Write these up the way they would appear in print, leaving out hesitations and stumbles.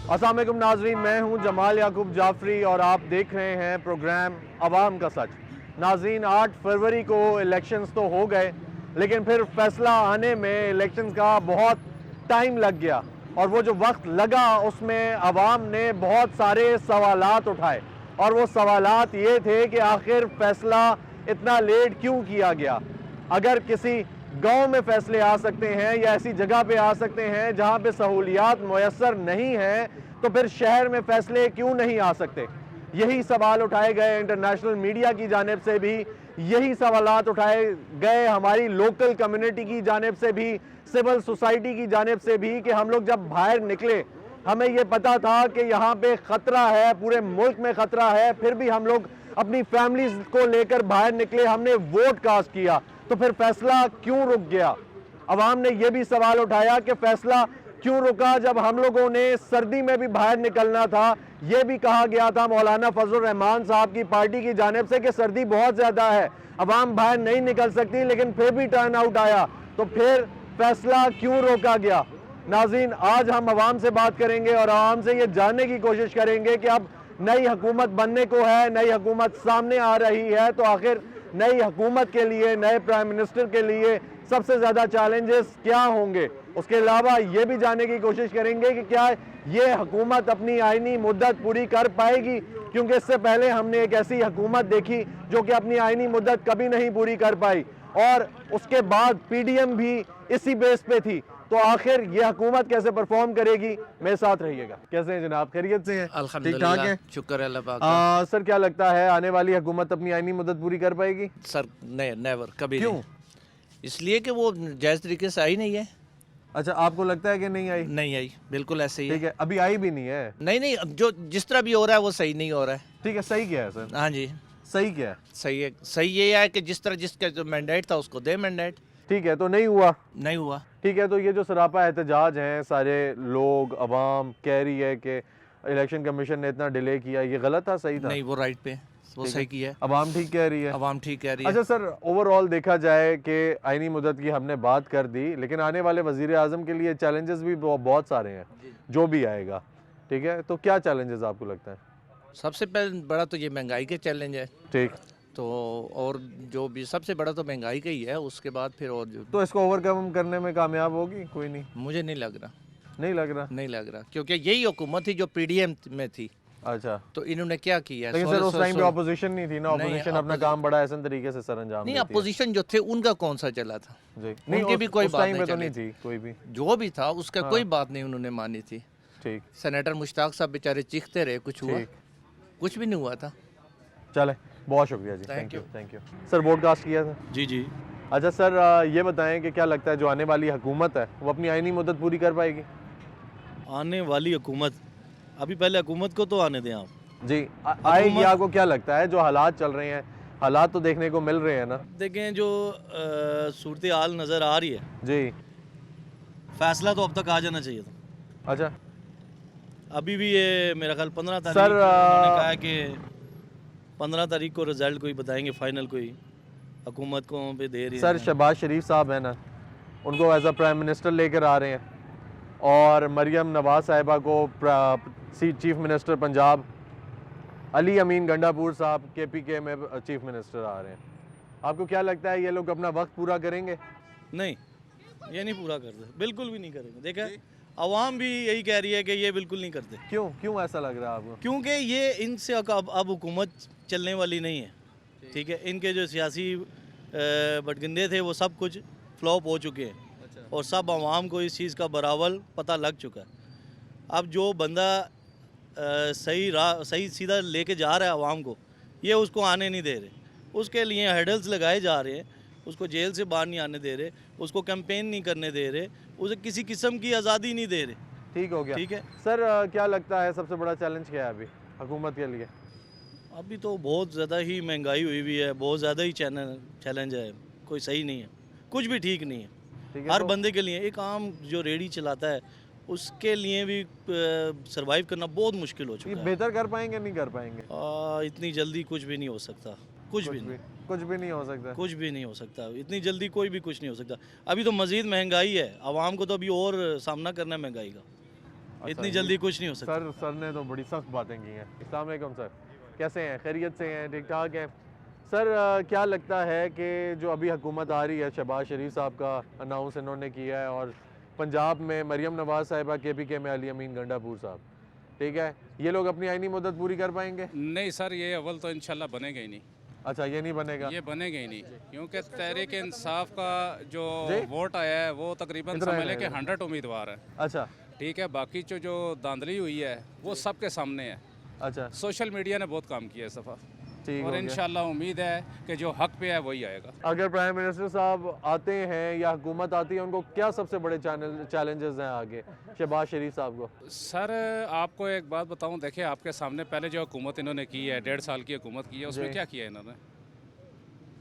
अस्सलाम वालेकुम नाजरीन, मैं हूं जमाल याकूब जाफरी और आप देख रहे हैं प्रोग्राम अवाम का सच। नाजरीन, 8 फरवरी को इलेक्शंस तो हो गए, लेकिन फिर फैसला आने में इलेक्शंस का बहुत टाइम लग गया और वो जो वक्त लगा उसमें अवाम ने बहुत सारे सवालात उठाए और वो सवालात ये थे कि आखिर फैसला इतना लेट क्यों किया गया। अगर किसी गांव में फैसले आ सकते हैं या ऐसी जगह पे आ सकते हैं जहां पे सहूलियात मुयस्सर नहीं हैं, तो फिर शहर में फैसले क्यों नहीं आ सकते। यही सवाल उठाए गए इंटरनेशनल मीडिया की जानिब से भी, यही सवालात उठाए गए हमारी लोकल कम्युनिटी की जानिब से भी, सिविल सोसाइटी की जानिब से भी कि हम लोग जब बाहर निकले हमें ये पता था कि यहाँ पे ख़तरा है, पूरे मुल्क में ख़तरा है, फिर भी हम लोग अपनी फैमिलीज को लेकर बाहर निकले, हमने वोट कास्ट किया, तो फिर फैसला क्यों रुक गया। अवाम ने यह भी सवाल उठाया कि फैसला क्यों रुका जब हम लोगों ने सर्दी में भी बाहर निकलना था। यह भी कहा गया था मौलाना फजल रहमान साहब की पार्टी की जानिब से कि सर्दी बहुत ज़्यादा है, अवाम बाहर नहीं निकल सकती, लेकिन फिर भी टर्न आउट आया, तो फिर फैसला क्यों रोका गया। नाज़रीन, आज हम अवाम से बात करेंगे और अवाम से ये जानने की कोशिश करेंगे कि अब नई हुकूमत बनने को है, नई हुकूमत सामने आ रही है, तो आखिर नई हुकूमत के लिए, नए प्राइम मिनिस्टर के लिए सबसे ज़्यादा चैलेंजेस क्या होंगे। उसके अलावा ये भी जानने की कोशिश करेंगे कि क्या ये हुकूमत अपनी आइनी मुद्दत पूरी कर पाएगी, क्योंकि इससे पहले हमने एक ऐसी हुकूमत देखी जो कि अपनी आइनी मुद्दत कभी नहीं पूरी कर पाई और उसके बाद पीडीएम भी इसी बेस पे थी। तो आखिर ये हुकूमत कैसे परफॉर्म करेगी। मेरे साथ रहिएगा। कैसे हैं जनाब, खैरियत से हैं? ठीक ठाक हैं, शुक्र है अल्लाह पाक का। सर क्या लगता है आने वाली हुकूमत अपनी आइनी मुद्दत पूरी कर पाएगी? सर नेवर, कभी क्यों? नहीं। इसलिए कि वो जायज़ तरीके से आई नहीं है। अच्छा, आपको लगता है कि नहीं आई? नहीं आई, बिल्कुल ऐसे ही ठीक है। है, अभी आई भी नहीं है। नहीं, अब जो जिस तरह भी हो रहा है वो सही नहीं हो रहा है। ठीक है, सही क्या है सर? हाँ जी, सही क्या है? सही है। सही ये है कि जिस तरह जिसका जो मैंडेट था उसको दे मैंडेट। ठीक है, तो नहीं हुआ। नहीं हुआ। ठीक है, तो ये जो सरापा एहतजाज हैं, सारे लोग अवाम कह रही है कि इलेक्शन कमीशन ने इतना डिले किया, ये गलत था सही था? नहीं, वो राइट पे, वो सही किया है। अवाम ठीक कह रही है? अवाम ठीक कह रही है। अच्छा सर, ओवरऑल देखा जाए कि आइनी मुद्दत की हमने बात कर दी, लेकिन आने वाले वजीर आजम के लिए चैलेंजेस भी बहुत सारे हैं जो भी आएगा। ठीक है, तो क्या चैलेंजेस आपको लगता है? सबसे पहले बड़ा तो ये महंगाई के चैलेंज है। ठीक, तो और जो भी सबसे बड़ा तो महंगाई का ही है, उसके बाद फिर और जो तो इसको ओवरकम करने में कामयाब होगी? कोई नहीं, मुझे नहीं लग रहा। नहीं लग रहा। नहीं लग रहा, क्योंकि यही हुकूमत थी जो पीडीएम में थी, अच्छा, तो इन्होंने क्या किया। लेकिन सर उस टाइम पे ऑपोजिशन नहीं थी ना, ऑपोजिशन अपना काम बड़ा ऐसे तरीके से सर अंजाम नहीं, देती है। अपोजिशन जो थे उनका कौन सा चला था जी, उनकी भी कोई उस बात टाइम नहीं पे तो चली नहीं थी कोई भी। जो भी था उसका कोई बात नहीं उन्होंने मानी थी। ठीक, सेनेटर मुश्ताक साहब बेचारे चीखते रहे, कुछ हुआ? ठीक, कुछ भी नहीं हुआ था। चले, बहुत शुक्रिया जी, Thank thank you sir. Vote cast किया था? जी जी। अच्छा सर, ये बताएं कि क्या लगता है जो आने वाली हुकूमत है वो अपनी आइनी मुद्दत पूरी कर पाएगी? आने वाली हुकूमत, अभी पहले हुकूमत को तो आने दें आप। जी, आएगी। आपको क्या लगता है जो हालात चल रहे हैं, हालात तो देखने को मिल रहे हैं ना? देखें जो सूरत हाल नज़र आ रही है, जी, फैसला तो अब तक आ जाना चाहिए था। अच्छा अभी भी ये मेरा ख्याल 15 तारीख सर, उन्होंने कहा है कि 15 तारीख को रिजल्ट कोई बताएंगे, फाइनल कोई हुकूमत को पे दे रही है। सर शहबाज शरीफ साहब है ना, उनको एज अ प्राइम मिनिस्टर लेकर आ रहे हैं और मरियम नवाज साहिबा को चीफ मिनिस्टर पंजाब, अली अमीन गंडापुर साहब KPK में चीफ मिनिस्टर आ रहे हैं। आपको क्या लगता है ये लोग अपना वक्त पूरा करेंगे? नहीं, ये नहीं पूरा करते, बिल्कुल भी नहीं करेंगे। देखा, अवाम भी यही कह रही है कि ये बिल्कुल नहीं करते। क्यों क्यों ऐसा लग रहा है आपको? क्योंकि ये इनसे अब हुकूमत चलने वाली नहीं है। ठीक है, इनके जो सियासी बटगंदे थे वो सब कुछ फ्लॉप हो चुके हैं और सब आवाम को इस चीज़ का बराबर पता लग चुका है। अब जो बंदा सही सीधा लेके जा रहा है आवाम को, ये उसको आने नहीं दे रहे, उसके लिए हेडल्स लगाए जा रहे हैं, उसको जेल से बाहर नहीं आने दे रहे, उसको कैंपेन नहीं करने दे रहे, उसे किसी किस्म की आज़ादी नहीं दे रहे। ठीक हो गया। ठीक है सर, क्या लगता है सबसे बड़ा चैलेंज क्या है अभी हुकूमत के लिए? अभी तो बहुत ज़्यादा ही महंगाई हुई हुई है, बहुत ज़्यादा ही चैलेंज है, कोई सही नहीं है, कुछ भी ठीक नहीं है। ठीक है, हर तो बंदे के लिए, एक आम जो रेडी चलाता है उसके लिए भी सरवाइव करना बहुत मुश्किल हो ये चुका है। बेहतर कर पाएंगे नहीं कर पाएंगे? इतनी जल्दी कुछ भी नहीं हो सकता, कुछ भी नहीं, कुछ भी नहीं हो सकता। कुछ भी नहीं हो सकता इतनी जल्दी, कोई भी कुछ नहीं हो सकता। अभी तो मज़ीद महंगाई है, आवाम को तो अभी और सामना करना है महंगाई का। इतनी जल्दी कुछ नहीं हो सकता। सर ने तो बड़ी सख्त बातें की हैं। अस्सलाम वालेकुम सर, कैसे हैं? खैरियत से हैं? ठीक ठाक हैं? सर क्या लगता है कि जो अभी हुकूमत आ रही है, शहबाज शरीफ साहब का अनाउंस इन्होंने किया है, और पंजाब में मरियम नवाज़ साहिबा, KPK में अली अमीन गंडापुर साहब, ठीक है, ये लोग अपनी आइनी मुद्दत पूरी कर पाएंगे? नहीं सर, ये अव्वल तो इंशाल्लाह बनेगा ही नहीं। अच्छा, ये नहीं बनेगा? ये बनेगा ही नहीं, क्योंकि तहरीक इंसाफ का जो जी? वोट आया है वो तकरीबन इधर समझ आए लें कि हैं। 100 उम्मीदवार है। अच्छा ठीक है, बाकी जो धांधली हुई है वो सबके सामने है। अच्छा, सोशल मीडिया ने बहुत काम किया है इस दफ़ा, ठीक हो और गया। इंशाल्लाह उम्मीद है कि जो हक पे है वही आएगा। अगर प्राइम मिनिस्टर साहब आते हैं या हुकूमत आती है, उनको क्या सबसे बड़े चैलेंजेस हैं आगे शहबाज शरीफ साहब को? सर आपको एक बात बताऊं, देखिए आपके सामने पहले जो हुकूमत इन्होंने की है, 1.5 साल की हुकूमत की है, उसमें जी। क्या किया इन्होंने?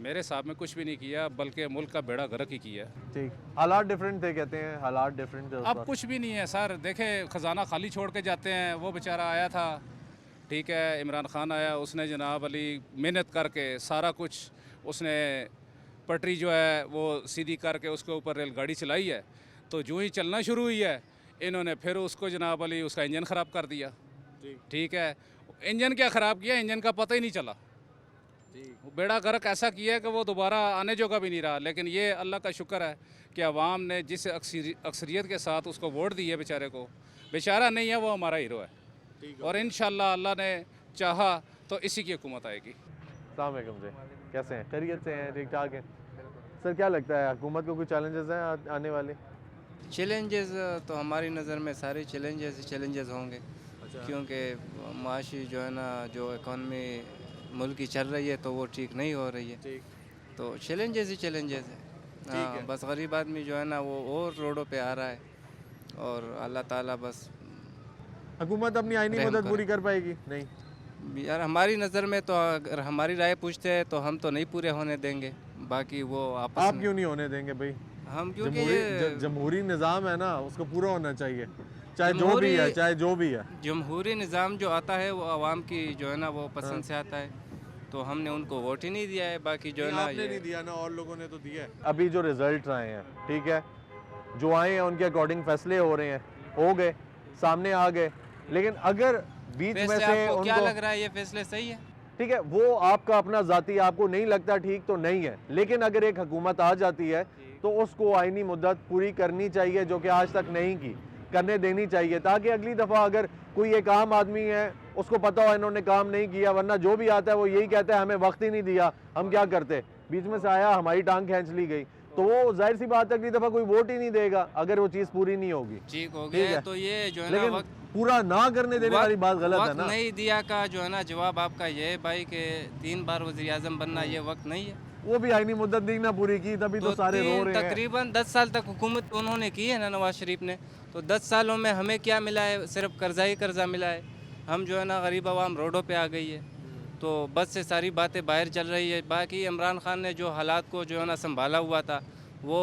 मेरे हिसाब में कुछ भी नहीं किया, बल्कि मुल्क का बेड़ा गर्क ही किया है। ठीक, हालात डिफरेंट थे, कहते हैं हालात डिफरेंट थे उस अब वक्त। कुछ भी नहीं है सर, देखे ख़जाना खाली छोड़ के जाते हैं। वो बेचारा आया था, ठीक है, इमरान खान आया, उसने जनाब अली मेहनत करके सारा कुछ उसने पटरी जो है वो सीधी करके उसके ऊपर रेलगाड़ी चलाई है। तो जो ही चलना शुरू हुई है, इन्होंने फिर उसको जनाब अली उसका इंजन ख़राब कर दिया। ठीक है, इंजन क्या ख़राब किया, इंजन का पता ही नहीं चला। बेड़ा गर्क ऐसा किया है कि वो दोबारा आने जोगा भी नहीं रहा। लेकिन ये अल्लाह का शुक्र है कि अवाम ने जिस अक्सरियत के साथ उसको वोट दी है, बेचारे को, बेचारा नहीं है, वो हमारा हीरो है। और इंशाल्लाह अल्लाह ने चाहा तो इसी की हुकूमत आएगी। अस्सलाम वालेकुम जी, कैसे हैं? खैरियत से हैं? ठीक ठाक हैं? सर क्या लगता है हुकूमत को कुछ चैलेंजेस हैं आने वाले? चैलेंजेस तो हमारी नज़र में सारे चैलेंजेस होंगे, क्योंकि माशी जो है ना, जो इकॉनमी मुल्क की चल रही है तो वो ठीक नहीं हो रही है। तो चैलेंजेस ही चैलेंजेस है। हाँ, बस गरीब आदमी जो है ना वो और रोडों पे आ रहा है, और अल्लाह ताला बस हुकूमत अपनी आइनी रहम मदद करे। पूरी कर पाएगी? नहीं। यार हमारी नज़र में तो अगर हमारी राय पूछते हैं तो हम तो नहीं पूरे होने देंगे, बाकी वो आपस आप में क्यों नहीं होने देंगे भाई? हम, क्योंकि जमहूरी ये जमहूरी निज़ाम है ना, उसको पूरा होना चाहिए, चाहे जो भी जमहूरी- है, चाहे जो भी है। जमहूरी निज़ाम जो आता है वो आवाम की जो है ना वो पसंद से आता है, तो हमने उनको वोट ही नहीं दिया है। बाकी जो है ना आपने ये नहीं दिया ना, और लोगों ने तो दिया है। अभी जो रिजल्ट आए हैं, ठीक है, जो आए हैं उनके अकॉर्डिंग फैसले हो रहे हैं, हो गए, सामने आ गए, लेकिन अगर बीच में वैसे से आपको क्या उनको, लग रहा है ये फैसले सही है? ठीक है, वो आपका अपना ज़ाती, आपको नहीं लगता ठीक तो नहीं है, लेकिन अगर एक हुकूमत आ जाती है तो उसको आइनी मुद्दत पूरी करनी चाहिए, जो कि आज तक नहीं की, करने देनी चाहिए, ताकि अगली दफ़ा अगर कोई एक आम आदमी है उसको पता हो इन्होंने काम नहीं किया, वरना जो भी आता है वो यही कहता है हमें वक्त ही नहीं दिया, हम क्या करते, बीच में से आया हमारी टांग खींच ली गई, तो वो जाहिर सी बात है अगली दफ़ा कोई वोट ही नहीं देगा अगर वो चीज़ पूरी नहीं होगी। ठीक हो ठीक गया है। है, तो ये जो है ना लेकिन वक्त पूरा ना करने देने वाली बात गलत है वक्त ना। नहीं दिया का जो है ना जवाब आपका ये है भाई कि 3 बार वज़ीर आज़म बनना ये वक्त नहीं है। वो भी आइनी मुद्दत दी ना पूरी की, तभी तो सारे रो रहे हैं। तकरीबन 10 साल तक हुकूमत उन्होंने की है ना नवाज शरीफ ने, तो 10 सालों में हमें क्या मिला है? सिर्फ कर्जा ही कर्जा मिला है। हम जो है ना गरीब आवाम रोडों पे आ गई है, तो बस से सारी बातें बाहर चल रही है। बाकी इमरान खान ने जो हालात को जो है ना संभाला हुआ था, वो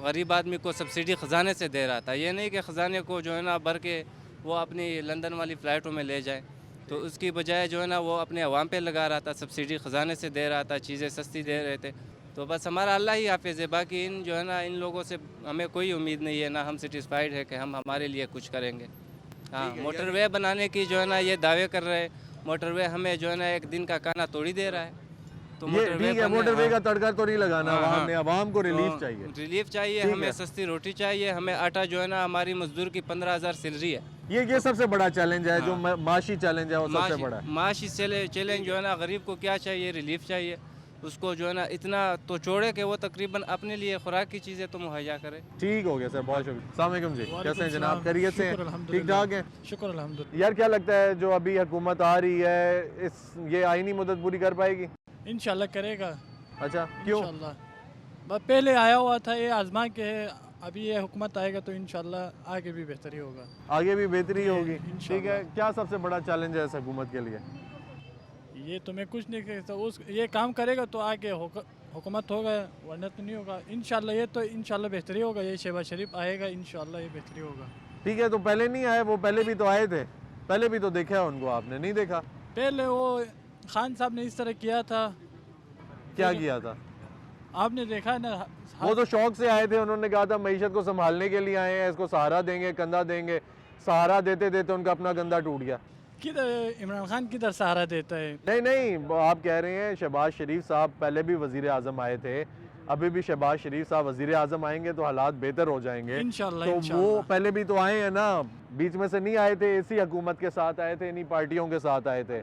गरीब आदमी को सब्सिडी ख़जाने से दे रहा था। ये नहीं कि ख़जाने को जो है ना भर के वो अपनी लंदन वाली फ़्लाइटों में ले जाए, तो उसकी बजाय जो है ना वो अपने अवाम पे लगा रहा था, सब्सिडी ख़जाने से दे रहा था, चीज़ें सस्ती दे रहे थे। तो बस हमारा अल्लाह ही हाफिज़ है। बाकी इन जो है ना इन लोगों से हमें कोई उम्मीद नहीं है, ना हम सेटिस्फाइड है कि हम हमारे लिए कुछ करेंगे। हाँ, मोटरवे बनाने की जो है ना ये दावे कर रहे हैं, मोटरवे हमें जो है ना एक दिन का खाना तोड़ी दे रहा है। तो ये ठीक है, मोटरवे का तड़का तो नहीं लगाना, हाँ, आवाम ने, आवाम को रिलीफ तो चाहिए। रिलीफ चाहिए, ठीक हमें है। सस्ती रोटी चाहिए, हमें आटा जो है ना हमारी मजदूर की 15,000 सैलरी है। ये सबसे बड़ा चैलेंज है, जो माशी चैलेंज है वो सबसे बड़ा है। माशी चैलेंज जो है ना गरीब को क्या चाहिए? रिलीफ चाहिए उसको, जो है ना इतना तो छोड़े कि वो तकरीबन अपने लिए खुराक की चीज़ें तो मुहैया करे। ठीक हो गया सर, बहुत शुक्रिया। अस्सलाम वालेकुम जी, कैसे हैं जनाब? खैरियत से हैं? ठीक ठाक हैं? शुक्र अल्हम्दुलिल्लाह। यार क्या लगता है जो अभी हुकूमत आ रही है, ये आइनी मुद्दत पूरी कर पाएगी? इंशाल्लाह करेगा। अच्छा, क्यों? इंशाल्लाह पहले आया हुआ था, ये आजमा के है, अभी ये हुकूमत आएगा तो इंशाल्लाह आगे भी बेहतरी होगा। आगे भी बेहतरी होगी। इंशाल्लाह। ठीक है, क्या सबसे बड़ा चैलेंज है इस हुकूमत के लिए? ये तो मैं कुछ नहीं कह सकता, उस ये काम करेगा तो आगे हुकूमत होगा, वरना तो नहीं होगा। इंशाल्लाह ये तो इंशाल्लाह बेहतरी होगा, ये शहबाज शरीफ आएगा, इंशाल्लाह ये बेहतरी होगा। ठीक है, तो पहले नहीं आए वो? पहले भी तो आए थे, पहले भी तो देखा है उनको, आपने नहीं देखा? पहले वो खान साहब ने इस तरह किया था, क्या किया था? आपने देखा ना। वो तो शौक से आए थे, उन्होंने कहा था मईशत को संभालने के लिए आए हैं, इसको सहारा देंगे, कंधा देंगे, सहारा देते देते उनका अपना गंदा टूट गया। किधर इमरान खान किधर सहारा देता है? नहीं नहीं, आप कह रहे हैं शहबाज शरीफ साहब पहले भी वजीर आजम आए थे, अभी भी शहबाज शरीफ साहब वजीर आजम आएंगे तो हालात बेहतर हो जाएंगे। इंशाल्लाह, तो वो इंशाल्लाह। पहले भी तो आए हैं ना, बीच में से नहीं आए थे, इसी हुकूमत के साथ आए थे, इन्हीं पार्टियों के साथ आए थे।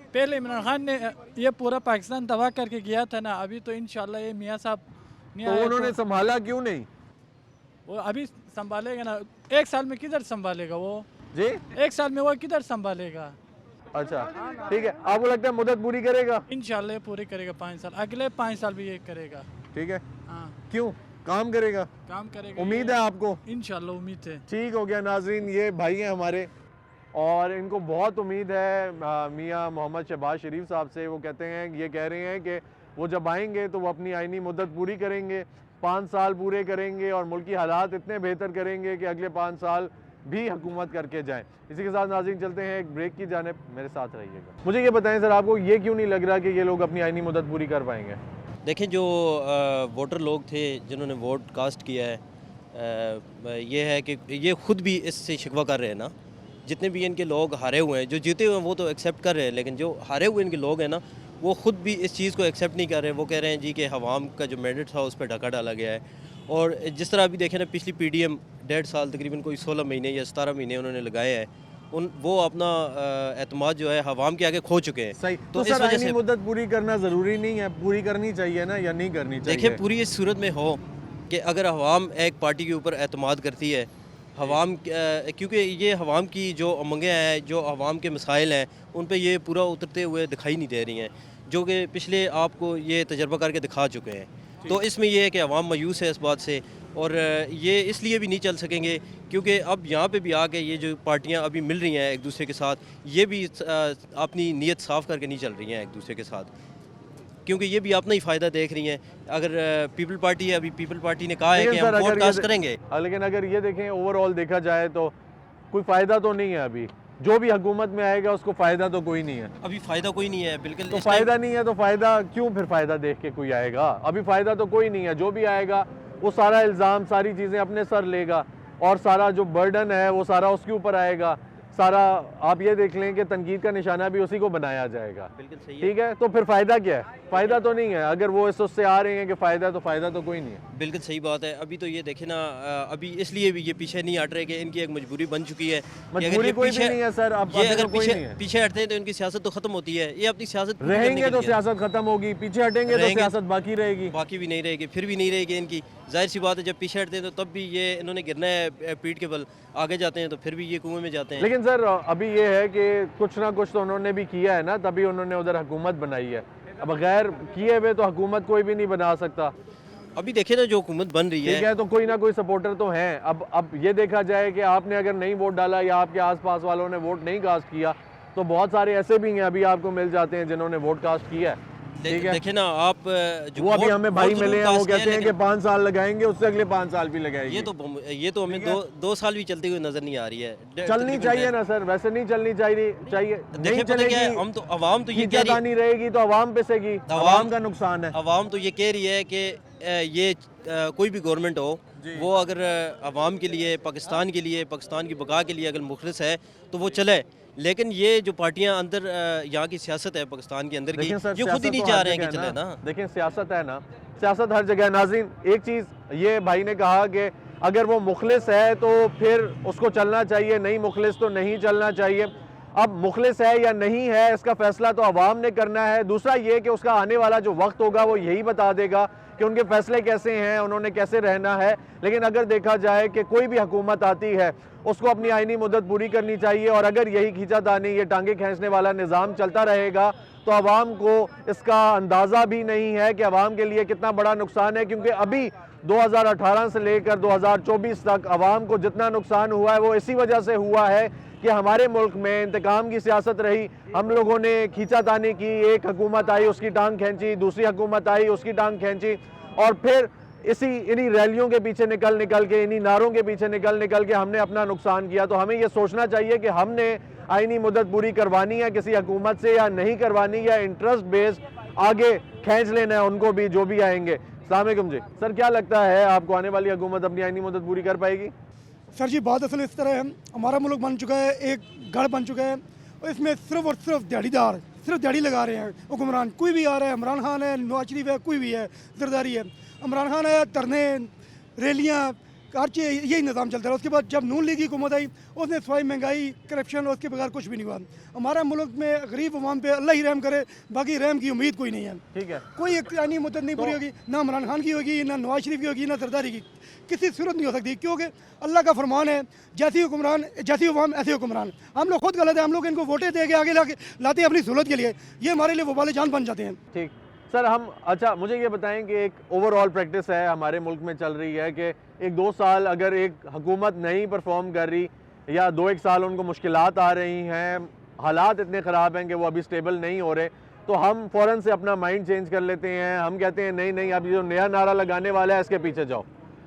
पहले इमरान खान ने ये पूरा पाकिस्तान तबाह करके गया था ना, अभी तो इंशाल्लाह ये मियाँ साहब नहीं तो आए उन्होंने संभाला क्यों नहीं? वो अभी संभालेगा ना, एक साल में किधर संभालेगा वो? जी एक साल में वो किधर संभालेगा? अच्छा ठीक है, आपको लगता है मुद्दत पूरी करेगा? इंशाल्लाह ये पूरी करेगा 5 साल, अगले 5 साल भी ये करेगा। ठीक है, हाँ, क्यों काम करेगा? काम करेगा, उम्मीद है आपको? इंशाल्लाह उम्मीद है। ठीक हो गया नाजरीन, ये भाई हैं हमारे और इनको बहुत उम्मीद है मियाँ मोहम्मद शहबाज शरीफ साहब से। वो कहते हैं, ये कह रहे हैं कि वो जब आएंगे तो वो अपनी आइनी मुद्दत पूरी करेंगे, 5 साल पूरे करेंगे और मुल्की हालात इतने बेहतर करेंगे कि अगले 5 साल भी हुकूमत करके जाएं। इसी के साथ नाज़रीन चलते हैं एक ब्रेक की जानिब, मेरे साथ रहिएगा। मुझे ये बताएं सर, आपको ये क्यों नहीं लग रहा कि ये लोग अपनी आइनी मुद्दत पूरी कर पाएंगे? देखें, जो वोटर लोग थे जिन्होंने वोट कास्ट किया है, ये है कि ये ख़ुद भी इससे शिकवा कर रहे हैं ना। जितने भी इनके लोग हारे हुए हैं, जो जीते हुए हैं वो तो एक्सेप्ट कर रहे हैं, लेकिन जो हारे हुए इनके लोग हैं ना, वो ख़ुद भी इस चीज़ को एक्सेप्ट नहीं कर रहे। वो कह रहे हैं जी कि हवाम का जो मैंडेट था उस पर ढका डाला गया है। और जिस तरह अभी देखें ना, पिछली PDM 1.5 साल तकरीबन कोई 16 महीने या 17 महीने उन्होंने लगाए हैं, वो अपना एतमाद जो है हवाम के आगे खो चुके हैं। सही, तो सर इस वजह आइनी से मुद्दत पूरी करना ज़रूरी नहीं है, पूरी करनी चाहिए ना, या नहीं करनी चाहिए? देखिए, पूरी इस सूरत में हो कि अगर हवाम एक पार्टी के ऊपर एतमाद करती है, हवाम क्योंकि ये हवाम की जो उमंगें हैं, जो हवाम के मसाइल हैं, उन पे ये पूरा उतरते हुए दिखाई नहीं दे रही हैं, जो कि पिछले आपको ये तजर्बा करके दिखा चुके हैं। तो इसमें ये है कि अवाम मायूस है इस बात से, और ये इसलिए भी नहीं चल सकेंगे क्योंकि अब यहाँ पे भी आके ये जो पार्टियाँ अभी मिल रही हैं एक दूसरे के साथ, ये भी अपनी नीयत साफ़ करके नहीं चल रही हैं एक दूसरे के साथ, क्योंकि ये भी अपना ही फ़ायदा देख रही हैं। अगर पीपल पार्टी है, अभी पीपल पार्टी ने कहा है कि हम वोट कास्ट करेंगे, लेकिन अगर ये देखें ओवरऑल देखा जाए तो कोई फ़ायदा तो नहीं है। अभी जो भी हुकूमत में आएगा उसको फ़ायदा तो कोई नहीं है। अभी फ़ायदा कोई नहीं है, बिल्कुल। तो फ़ायदा नहीं है तो फ़ायदा क्यों फिर फ़ायदा देख के कोई आएगा? अभी फ़ायदा तो कोई नहीं है। जो भी आएगा वो सारा इल्ज़ाम, सारी चीज़ें अपने सर लेगा और सारा जो बर्डन है वो सारा उसके ऊपर आएगा। सारा आप ये देख लें कि तनकीद का निशाना भी उसी को बनाया जाएगा। बिल्कुल सही है। ठीक है, तो फिर फ़ायदा क्या है? फ़ायदा तो नहीं है। अगर वो उससे आ रहे हैं कि फ़ायदा तो कोई नहीं है। बिल्कुल सही बात है। अभी तो ये देखे ना, अभी इसलिए भी ये पीछे नहीं हट रहे कि इनकी एक मजबूरी बन चुकी है कि अगर मजबूरी ये कोई भी पीछे नहीं है सर, अब ये अगर कोई नहीं है। पीछे हटते हैं तो इनकी सियासत तो खत्म होती है। ये अपनी सियासत पूरी करने रहेंगे के तो लिए सियासत खत्म होगी, पीछे हटेंगे तो रहेंगे। सियासत बाकी रहेगी। बाकी भी नहीं रहेगी, फिर भी नहीं रहेगी इनकी। जाहिर सी बात है, जब पीछे हटते हैं तो तब भी ये इन्होंने गिरना है पीठ के बल। आगे जाते हैं तो फिर भी ये कुएं में जाते हैं। लेकिन सर अभी ये है कि कुछ ना कुछ तो उन्होंने भी किया है ना, तभी उन्होंने उधर हुकूमत बनाई है। अब गैर किए हुए तो हुकूमत कोई भी नहीं बना सकता। अभी देखे ना, जो हुकूमत बन रही ठीक है, तो कोई ना कोई सपोर्टर तो हैं। अब ये देखा जाए कि आपने अगर नहीं वोट डाला या आपके आसपास वालों ने वोट नहीं कास्ट किया, तो बहुत सारे ऐसे भी हैं अभी आपको मिल जाते हैं जिन्होंने वोट कास्ट किया है। ठीक है, देखे ना आप, जो वो अभी हमें भाई मिले हैं, वो कहते हैं कि लेकिन 5 साल लगाएंगे, उससे अगले 5 साल भी लगाएंगे। ये तो हमें 2 साल भी चलती हुई नजर नहीं आ रही है। चलनी चाहिए ना सर, वैसे नहीं चलनी चाहिए। नहीं देखिए, पता क्या है, चलेगी, हम तो अवाम तो ये कह रही नहीं रहेगी तो अवाम पे सेगी, अवाम का नुकसान है। अवाम तो ये कह रही है कि ये कोई भी गवर्नमेंट हो, वो अगर अवाम के लिए, पाकिस्तान के लिए, पाकिस्तान की बका के लिए अगर मुखलिस है तो वो चले। लेकिन ये जो पार्टियां अंदर यहाँ की सियासत है पाकिस्तान के अंदर की, ये खुद ही नहीं चाह रहे हैं कि चले ना। देखिए सियासत है ना, सियासत हर जगह। नाज़रीन, एक चीज़ ये भाई ने कहा कि अगर वो मुखलिस है तो फिर उसको चलना चाहिए, नहीं मुखलिस तो नहीं चलना चाहिए। अब मुखलिस है या नहीं है इसका फैसला तो अवाम ने करना है। दूसरा ये कि उसका आने वाला जो वक्त होगा वो यही बता देगा कि उनके फैसले कैसे हैं, उन्होंने कैसे रहना है। लेकिन अगर देखा जाए कि कोई भी हुकूमत आती है उसको अपनी आइनी मुद्दत पूरी करनी चाहिए, और अगर यही खींचातानी, ये टांगे खींचने वाला निज़ाम चलता रहेगा तो अवाम को इसका अंदाज़ा भी नहीं है कि अवाम के लिए कितना बड़ा नुकसान है। क्योंकि अभी 2018 से लेकर 2024 तक अवाम को जितना नुकसान हुआ है वो इसी वजह से हुआ है कि हमारे मुल्क में इंतकाम की सियासत रही। हम लोगों ने खींचातानी की, एक हुकूमत आई उसकी टांग खींची, दूसरी हुकूमत आई उसकी टांग खींची, और फिर इन्हीं रैलियों के पीछे निकल के, इन्हीं नारों के पीछे निकल के हमने अपना नुकसान किया। तो हमें ये सोचना चाहिए कि हमने आइनी मुद्दत पूरी करवानी है किसी हुकूमत से या नहीं करवानी, या इंटरेस्ट बेस्ड आगे खींच लेना है उनको भी, जो भी आएंगे। अस्सलाम वालेकुम जी। सर क्या लगता है आपको, आने वाली हुकूमत अपनी आइनी मुद्दत पूरी कर पाएगी? सर जी बात असल इस तरह है, हमारा मुल्क बन चुका है, एक गढ़ बन चुका है और इसमें सिर्फ और सिर्फ दिहाड़ीदार सिर्फ दिहाड़ी लगा रहे हैं हुक्मरान। कोई भी आ रहा है, इमरान खान है, नवाज शरीफ है, कोई भी है, जरदारी है। इमरान खान आया, धरने, रैलियाँ, हर चीज़ यही निज़ाम चलता रहा। उसके बाद जब नून लीग की हुकूमत आई उसने सवाई महंगाई, करप्शन, उसके बगैर कुछ भी नहीं हुआ। हमारा मुल्क में गरीब अवाम पे अल्लाह ही रहम करे, बाकी रहम की उम्मीद कोई नहीं है। ठीक है, कोई एक आनी मुद्दत नहीं पूरी होगी, ना इमरान खान की होगी, ना नवाज शरीफ की होगी, ना जरदारी की, किसी सूरत नहीं हो सकती, क्योंकि अल्लाह का फरमान है, जैसी हुक्मरान जैसी अवाम ऐसे हुक्मरान। हम लोग खुद गलत है, हम लोग इनको वोटें दे के आगे लाते हैं अपनी सहूलत के लिए, ये हमारे लिए वबाल जान बन जाते हैं। ठीक सर, हम अच्छा मुझे ये बताएं कि एक ओवरऑल प्रैक्टिस है हमारे मुल्क में चल रही है कि एक 2 साल अगर एक हुकूमत नहीं परफॉर्म कर रही या 2-1 साल उनको मुश्किलात आ रही हैं, हालात इतने ख़राब हैं कि वो अभी स्टेबल नहीं हो रहे, तो हम फ़ौरन से अपना माइंड चेंज कर लेते हैं। हम कहते हैं नहीं नहीं, अब ये जो नया नारा लगाने वाला है इसके पीछे जाओ,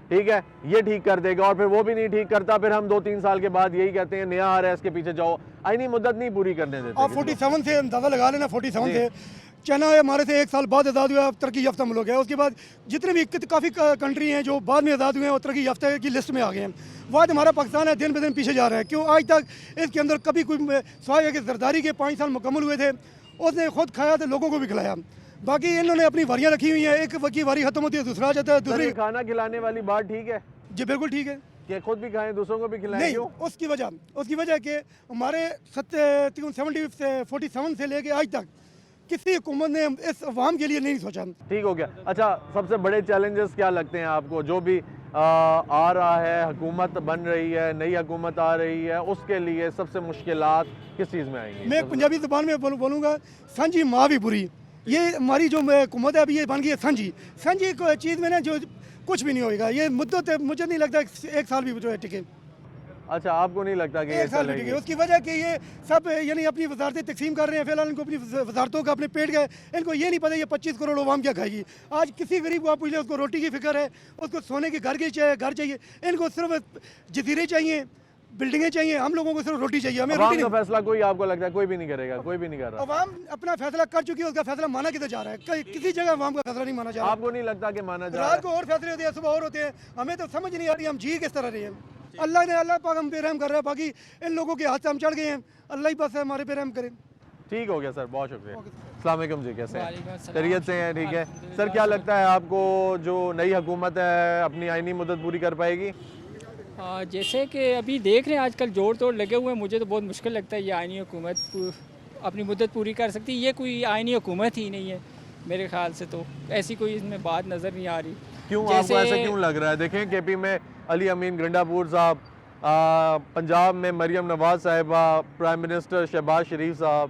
ठीक है, ये ठीक कर देगा, और फिर वो भी नहीं ठीक करता, फिर हम 2-3 साल के बाद यही कहते हैं नया आ रहा है इसके पीछे जाओ। आईनी मुद्दत नहीं पूरी करने देते। आप 47 से अंदाज़ा लगा लेना, 47 से चाइना हमारे से 1 साल बाद आज़ाद हुआ, अब तरक्की याफ्ता मुल्क है। उसके बाद जितने भी काफ़ी कंट्री हैं जो बाद में आज़ाद हुए हैं और तरक्की याफ्ता की लिस्ट में आ गए हैं। वाद हमारा पाकिस्तान है, दिन ब दिन पीछे जा रहा है। क्यों? आज तक इसके अंदर कभी कोई सवाल है कि जरदारी के 5 साल मुकम्मल हुए थे, उसने खुद खाया तो लोगों को भी खिलाया। बाकी इन्होंने अपनी वारियाँ रखी हुई हैं, एक की वारी खत्म होती है दूसरा आ जाता है। दूसरी खाना खिलाने वाली बात ठीक है जी, बिल्कुल ठीक है कि खुद भी खाएं दूसरों को भी खिलाएं। नहीं, क्यों? उसकी वजह कि हमारे 47 से लेके आज तक किसी हुकूमत ने इस अवाम के लिए नहीं सोचा। ठीक हो गया। अच्छा, सबसे बड़े चैलेंजेस क्या लगते हैं आपको जो भी आ रहा है, हुकूमत बन रही है, नई हुकूमत आ रही है, उसके लिए सबसे मुश्किलात किस चीज़ में आएंगी? मैं पंजाबी ज़ुबान में बोलूँगा, सांझी माँ भी बुरी। ये हमारी जो हुकूमत है अभी ये बन गई है सांझी चीज़ में ना, जो कुछ भी नहीं होगा। ये मुद्दत मुझे नहीं लगता 1 साल भी जो है टिके। अच्छा, आपको नहीं लगता कि 1 साल भी टिके? उसकी वजह कि ये सब यानी अपनी वजारतें तकसीम कर रहे हैं, फिलहाल इनको अपनी वजारतों का अपने पेट गए, इनको ये नहीं पता ये 25 करोड़ अवाम क्या खाएगी। आज किसी गरीब को आप पूछ लें, उसको रोटी की फिक्र है, उसको सोने के घर चाहिए, इनको सिर्फ जजीरे चाहिए, बिल्डिंगें चाहिए, हम लोगों को सिर्फ रोटी चाहिए। हमें रोटी का फैसला कोई आपको लगता है कोई भी नहीं करेगा? कोई भी नहीं कर रहा। अवाम अपना फैसला कर चुकी है, उसका फैसला माना किधर जा रहा है? किसी जगह अवाम का फैसला नहीं माना जा रहा। आपको नहीं लगता कि माना जा रहा है? रात को और फैसले होते हैं, सुबह और होते हैं, हमें तो समझ नहीं आ रही हम जी किस तरह रहे हैं। अल्लाह पाक हम पे रहम कर रहा है, बाकी इन लोगों के हाथ से हम चढ़ गए हैं, अल्लाह ही बस है हमारे पे रहम करे। ठीक हो गया सर, बहुत शुक्रिया। अस्सलाम वालेकुम जी, कैसे हैं? खैरियत से हैं? ठीक है सर, क्या लगता है आपको जो नई हुकूमत है अपनी आईनी मुद्दत पूरी कर पाएगी? जैसे कि अभी देख रहे हैं आजकल जोड़ तोड़ लगे हुए हैं, मुझे तो बहुत मुश्किल लगता है ये आईनी हुकूमत अपनी मुद्दत पूरी कर सकती। ये कोई आईनी हुकूमत ही नहीं है मेरे ख्याल से, तो ऐसी कोई इसमें बात नज़र नहीं आ रही। क्यों आपको ऐसा क्यों लग रहा है? देखें केपी में अली अमीन गंडापुर साहब, पंजाब में मरियम नवाज साहिबा, प्राइम मिनिस्टर शहबाज शरीफ साहब,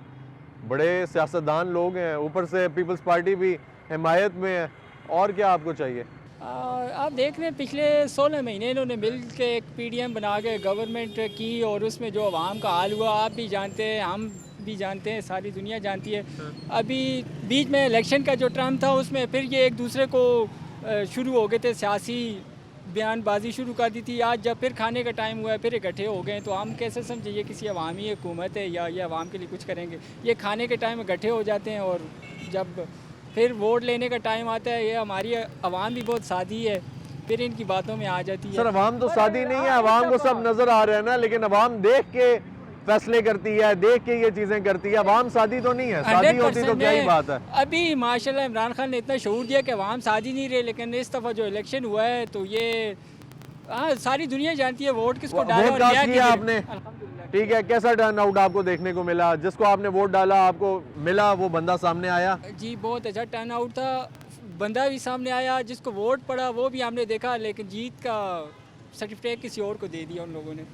बड़े सियासतदान लोग हैं, ऊपर से पीपल्स पार्टी भी हिमायत में है, और क्या आपको चाहिए? आप देख रहे हैं पिछले 16 महीने इन्होंने मिल के एक PDM बना के गवर्नमेंट की, और उसमें जो आवाम का हाल हुआ आप भी जानते हैं, हम भी जानते हैं, सारी दुनिया जानती है। अभी बीच में इलेक्शन का जो टर्म था उसमें फिर ये एक दूसरे को शुरू हो गए थे, सियासी बयानबाजी शुरू कर दी थी। आज जब फिर खाने का टाइम हुआ है फिर इकट्ठे हो गए, तो हम कैसे समझे ये किसी अवामी हुकूमत है या ये अवाम के लिए कुछ करेंगे? ये खाने के टाइम इकट्ठे हो जाते हैं और जब फिर वोट लेने का टाइम आता है, ये हमारी अवाम भी बहुत सादी है, फिर इनकी बातों में आ जाती है। सर अवाम तो सादी नहीं है, अवाम को सब नज़र आ रहा है ना, लेकिन अवाम देख के फैसले करती है, देख के ये चीज़ें करती है। अवाम सादी तो नहीं है, सादी होती तो क्या ही बात है। अभी माशाल्लाह इमरान खान ने इतना शऊर दिया कि अवाम सादी नहीं रहे, लेकिन इस दफ़ा जो इलेक्शन हुआ है तो ये सारी दुनिया जानती है वोट किसको डाला और क्या किया आपने। ठीक है, कैसा टर्न आउट आपको देखने को मिला? जिसको आपने वोट डाला आपको मिला वो बंदा सामने आया? जी बहुत अच्छा टर्न आउट था, बंदा भी सामने आया, जिसको वोट पड़ा वो भी हमने देखा, लेकिन जीत का सर्टिफिकेट किसी और को दे दिया उन लोगों ने।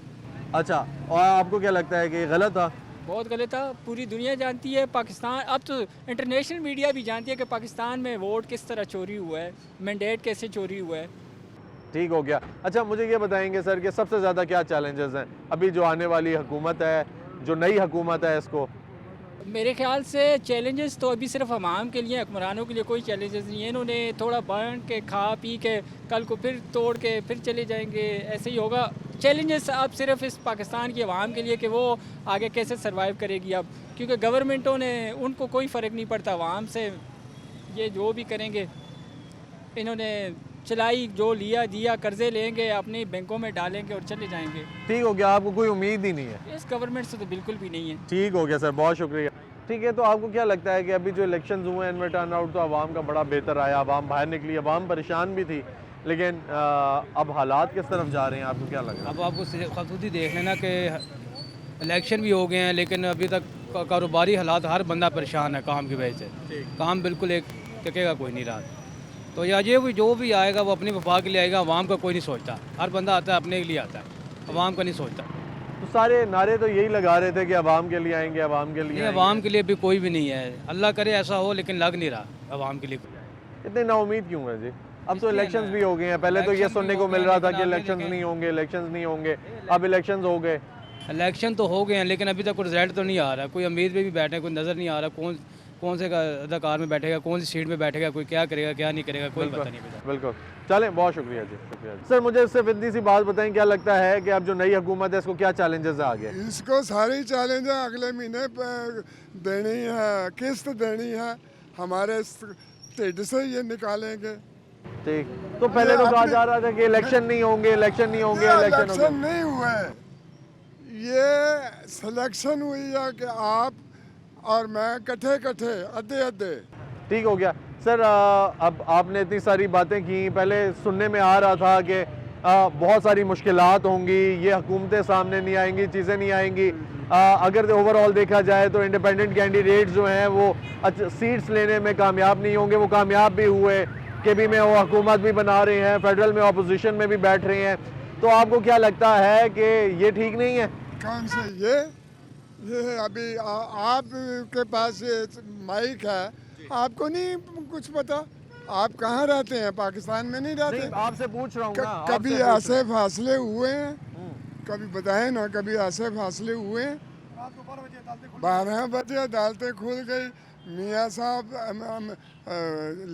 अच्छा, और आपको क्या लगता है कि गलत था? बहुत गलत था, पूरी दुनिया जानती है, पाकिस्तान अब तो इंटरनेशनल मीडिया भी जानती है कि पाकिस्तान में वोट किस तरह चोरी हुआ है, मैंडेट कैसे चोरी हुआ है। ठीक हो गया। अच्छा, मुझे ये बताएंगे सर कि सबसे ज़्यादा क्या चैलेंजेस हैं अभी जो आने वाली हुकूमत है, जो नई हुकूमत है इसको? मेरे ख्याल से चैलेंजेस तो अभी सिर्फ अवाम के लिए, हुक्मरानों के लिए कोई चैलेंजेस नहीं है। इन्होंने थोड़ा बर्न के खा पी के कल को फिर तोड़ के फिर चले जाएंगे, ऐसे ही होगा। चैलेंजेस अब सिर्फ इस पाकिस्तान की अवाम के लिए कि वो आगे कैसे सर्वाइव करेगी अब, क्योंकि गवर्नमेंटों ने उनको कोई फ़र्क नहीं पड़ता अवाम से, ये जो भी करेंगे। इन्होंने चलाई, जो लिया दिया, कर्जे लेंगे, अपने बैंकों में डालेंगे और चले जाएंगे। ठीक हो गया, आपको कोई उम्मीद ही नहीं है? इस गवर्नमेंट से तो बिल्कुल भी नहीं है। ठीक हो गया सर, बहुत शुक्रिया। ठीक है, तो आपको क्या लगता है कि अभी जो इलेक्शंस हुए हैं इनमें टर्न आउट तो आवाम का बड़ा बेहतर आया, आवाम बाहर निकली, आवाम परेशान भी थी, लेकिन अब हालात किस तरफ जा रहे हैं, आपको क्या लग रहा है? अब आपको खुद ही देख लेना कि इलेक्शन भी हो गए हैं, लेकिन अभी तक कारोबारी हालात, हर बंदा परेशान है काम की वजह से। काम बिल्कुल एक टिकेगा कोई नहीं रहा। तो या ये जो भी आएगा वो अपने वफा के लिए आएगा, आवाम का कोई नहीं सोचता। हर बंदा आता है अपने के लिए आता है, आवाम का नहीं सोचता। तो सारे नारे तो यही लगा रहे थे कि आवाम के लिए आएंगे, आवाम के लिए नहीं, आएंगे। आवाम के लिए भी कोई भी नहीं है। अल्लाह करे ऐसा हो, लेकिन लग नहीं रहा आवाम के लिए। इतने नाउमीद क्यों है जी? अब तो इलेक्शंस भी हो गए हैं, पहले तो ये सुनने को मिल रहा था कि इलेक्शंस नहीं होंगे, इलेक्शंस नहीं होंगे, अब इलेक्शंस हो गए। इलेक्शन तो हो गए हैं, लेकिन अभी तक कोई रिजल्ट तो नहीं आ रहा। कोई उम्मीद में भी बैठे, कोई नज़र नहीं आ रहा कौन से अदाकार में बैठेगा, कौन सी सीट में बैठेगा, कोई क्या करेगा क्या नहीं करेगा, कोई पता नहीं। बिल्कुल, चलें, बहुत शुक्रिया जी, शुक्रिया सर। मुझे सिर्फ इतनी सी बात बताएं, क्या लगता है कि अब जो नई हुकूमत है इसको क्या चैलेंजेस है आगे? इसको सारे चैलेंज अगले महीने देनी है, किस्त देनी है, हमारे टिड से ये निकालेंगे। ठीक, तो पहले तो कहा जा रहा था कि इलेक्शन नहीं होंगे, इलेक्शन नहीं होंगे, इलेक्शन नहीं हुए, ये सिलेक्शन हुई है कि आप और मैं कट्ठे अद्धे अद्धे। ठीक हो गया सर। अब आपने इतनी सारी बातें की, पहले सुनने में आ रहा था कि बहुत सारी मुश्किलात होंगी, ये हुकूमतें सामने नहीं आएंगी, चीज़ें नहीं आएंगी। अगर ओवरऑल देखा जाए तो इंडिपेंडेंट कैंडिडेट्स जो हैं वो सीट्स लेने में कामयाब नहीं होंगे, वो कामयाब भी हुए, केबी में वो हुकूमत भी बना रहे हैं, फेडरल में अपोजिशन में भी बैठ रहे हैं। तो आपको क्या लगता है कि ये ठीक नहीं है? कौन से ये अभी आपके पास ये माइक है, आपको नहीं कुछ पता? आप कहाँ रहते हैं? पाकिस्तान में नहीं रहते? आपसे पूछ रहा हूँ ना, कभी ऐसे फासले हुए हैं? कभी बताएं ना, कभी ऐसे फासले हुए हैं? 12 बजे अदालतें खुल गई, मियाँ साहब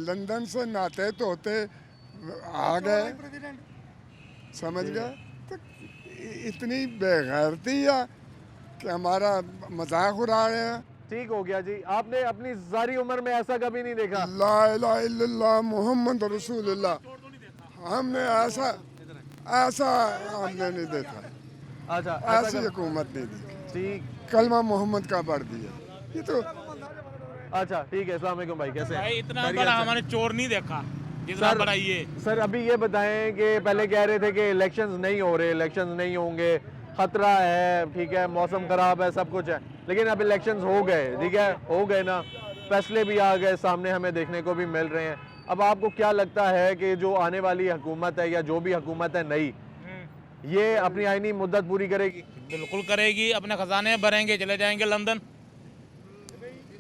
लंदन से नाते धोते आ गए, समझ गए? तो इतनी बेगैरती है कि हमारा मजाक उड़ा रहे हैं। ठीक हो गया जी, आपने अपनी सारी उम्र में ऐसा कभी नहीं देखा? ला इलाहा इल्लल्लाह मुहम्मद रसूलुल्लाह, हमने ऐसा हमने नहीं देखा। अच्छा, ऐसी हुकूमत नहीं देखी। ठीक, कलमा मोहम्मद का पढ़ दिया ये तो। अच्छा ठीक है, अस्सलाम वालेकुम भाई, कैसे हैं? भाई इतना बड़ा हमने चोर नहीं देखा जितना बड़ा ये। सर अभी ये बताएं कि पहले कह रहे थे कि इलेक्शंस नहीं हो रहे, इलेक्शंस नहीं होंगे, खतरा है, ठीक है, मौसम खराब है, सब कुछ है, लेकिन अब इलेक्शंस हो गए, ठीक है, हो गए ना, फैसले भी आ गए सामने, हमें देखने को भी मिल रहे हैं। अब आपको क्या लगता है कि जो आने वाली हुकूमत है या जो भी हुकूमत है नई, ये अपनी आईनी मुद्दत पूरी करेगी? बिल्कुल करेगी, अपने खजाने भरेंगे, चले जाएंगे लंदन,